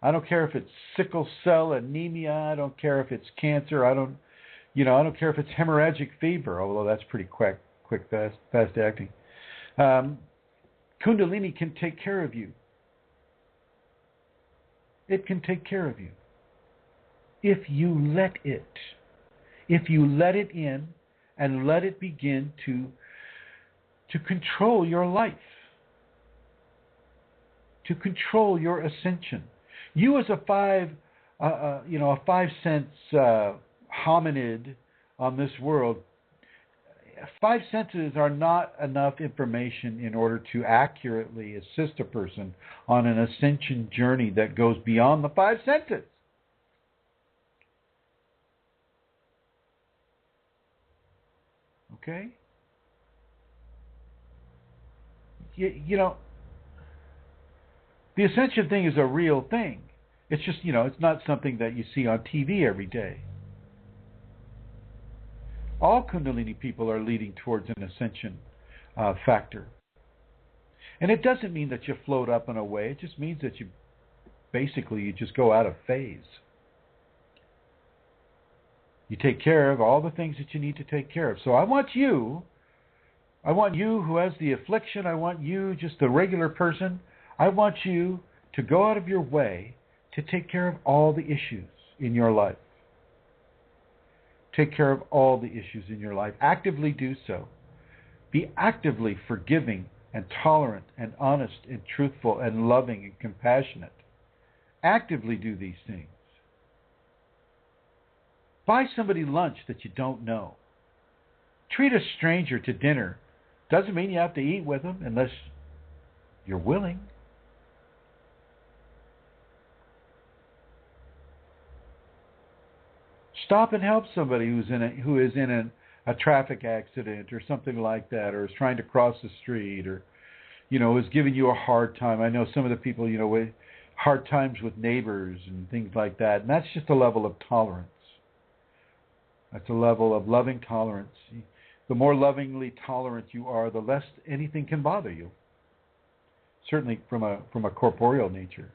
I don't care if it's sickle cell anemia. I don't care if it's cancer. I don't care if it's hemorrhagic fever, although that's pretty quick, fast acting. Kundalini can take care of you. It can take care of you if you let it. If you let it in and let it begin to control your life, to control your ascension. You as a 5 sense hominid on this world, five senses are not enough information in order to accurately assist a person on an ascension journey that goes beyond the five senses. Okay? You know, the ascension thing is a real thing. It's just, it's not something that you see on TV every day. All Kundalini people are leading towards an ascension factor. And it doesn't mean that you float up and away. It just means that you just go out of phase. You take care of all the things that you need to take care of. So I want you who has the affliction, I want you, just the regular person, I want you to go out of your way to take care of all the issues in your life. Take care of all the issues in your life. Actively do so. Be actively forgiving and tolerant and honest and truthful and loving and compassionate. Actively do these things. Buy somebody lunch that you don't know. Treat a stranger to dinner. Doesn't mean you have to eat with them unless you're willing. Stop and help somebody who is in a traffic accident or something like that, or is trying to cross the street, or is giving you a hard time. I know some of the people, with hard times with neighbors and things like that, and that's just a level of tolerance. That's a level of loving tolerance. The more lovingly tolerant you are, the less anything can bother you. Certainly from a corporeal nature.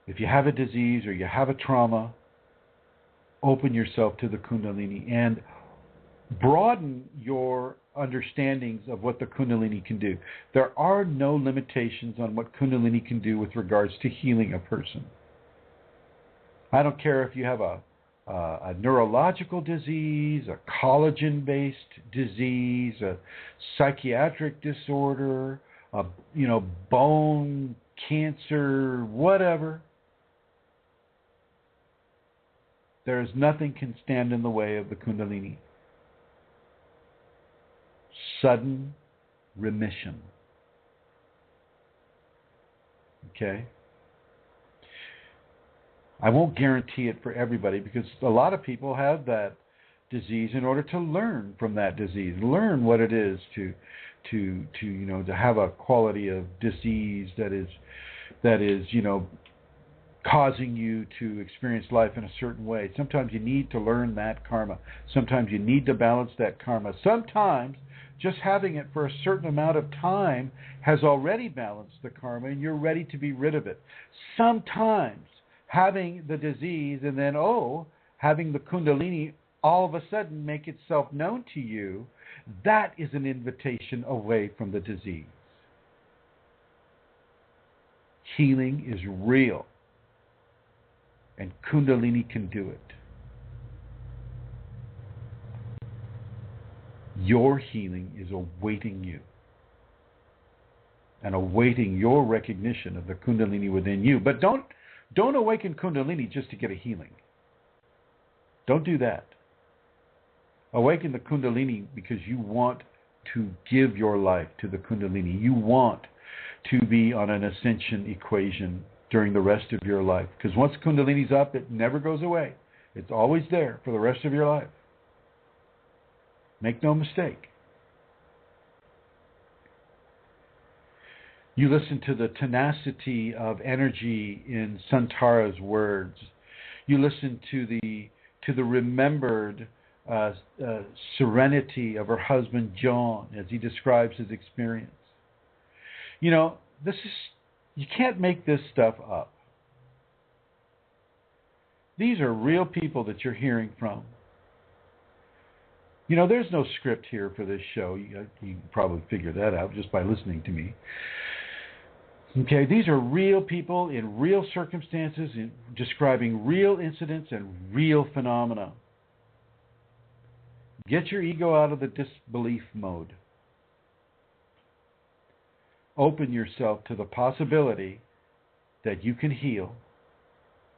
If you have a disease or you have a trauma, open yourself to the Kundalini and broaden your understandings of what the Kundalini can do. There are no limitations on what Kundalini can do with regards to healing a person. I don't care if you have a neurological disease, a collagen-based disease, a psychiatric disorder, bone cancer, whatever. There is nothing can stand in the way of the Kundalini. Sudden remission. Okay? I won't guarantee it for everybody because a lot of people have that disease in order to learn from that disease, learn what it is to have a quality of disease that is causing you to experience life in a certain way. Sometimes you need to learn that karma. Sometimes you need to balance that karma. Sometimes just having it for a certain amount of time has already balanced the karma and you're ready to be rid of it. Sometimes having the disease and then, having the Kundalini all of a sudden make itself known to you, that is an invitation away from the disease. Healing is real, and Kundalini can do it. Your healing is awaiting you and awaiting your recognition of the Kundalini within you. But don't awaken Kundalini just to get a healing. Don't do that. Awaken the Kundalini because you want to give your life to the Kundalini. You want to be on an ascension equation during the rest of your life. Because once Kundalini's up, it never goes away. It's always there for the rest of your life. Make no mistake. You listen to the tenacity of energy in Santara's words. You listen to the remembered serenity of her husband John as he describes his experience. You can't make this stuff up. These are real people that you're hearing from. There's no script here for this show. You can probably figure that out just by listening to me. Okay, these are real people in real circumstances, describing real incidents and real phenomena. Get your ego out of the disbelief mode. Open yourself to the possibility that you can heal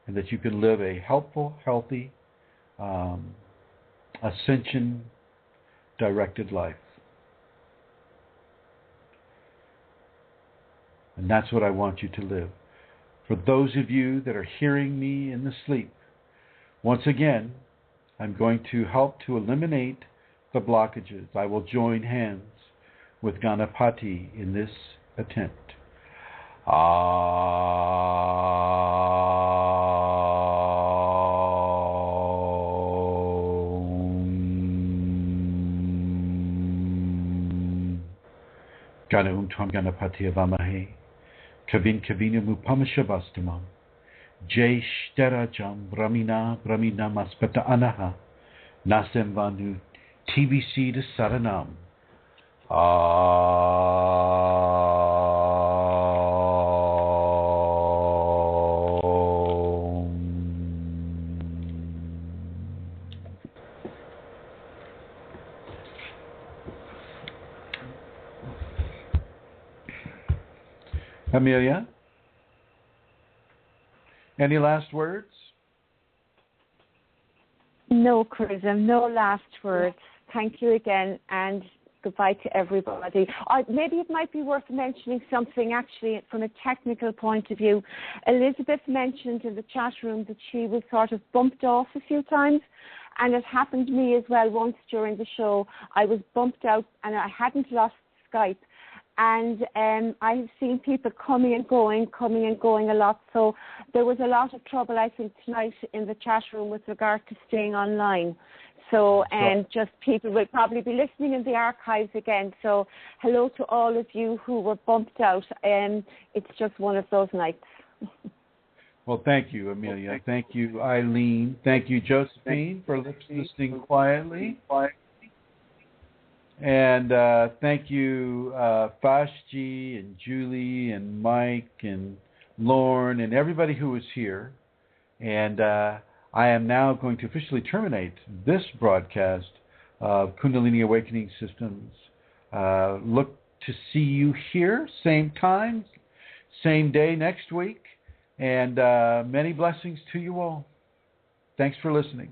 and that you can live a helpful, healthy, ascension-directed life. And that's what I want you to live. For those of you that are hearing me in the sleep, once again, I'm going to help to eliminate the blockages. I will join hands with Ganapati in this attempt. Gana Tum Ganapati Avamahe, Kavin Kavina Mupamashabastamam, Jeshterajam Brahmina Brahmina Maspata Anaha, Nasem Vanu TBC to Saranam. Amelia, any last words? No, Chrism, no last words. Thank you again, and goodbye to everybody. Maybe it might be worth mentioning something actually from a technical point of view. Elizabeth mentioned in the chat room that she was sort of bumped off a few times, and it happened to me as well once during the show. I was bumped out and I hadn't lost Skype. And I have seen people coming and going a lot. So there was a lot of trouble, I think, tonight in the chat room with regard to staying online. So just people will probably be listening in the archives again. So hello to all of you who were bumped out. It's just one of those nights. Well, thank you, Amelia. Thank you, Eileen. Thank you, Josephine, for listening quietly. And thank you, Fashji and Julie and Mike and Lorne and everybody who was here. And I am now going to officially terminate this broadcast of Kundalini Awakening Systems. Look to see you here, same time, same day next week. And many blessings to you all. Thanks for listening.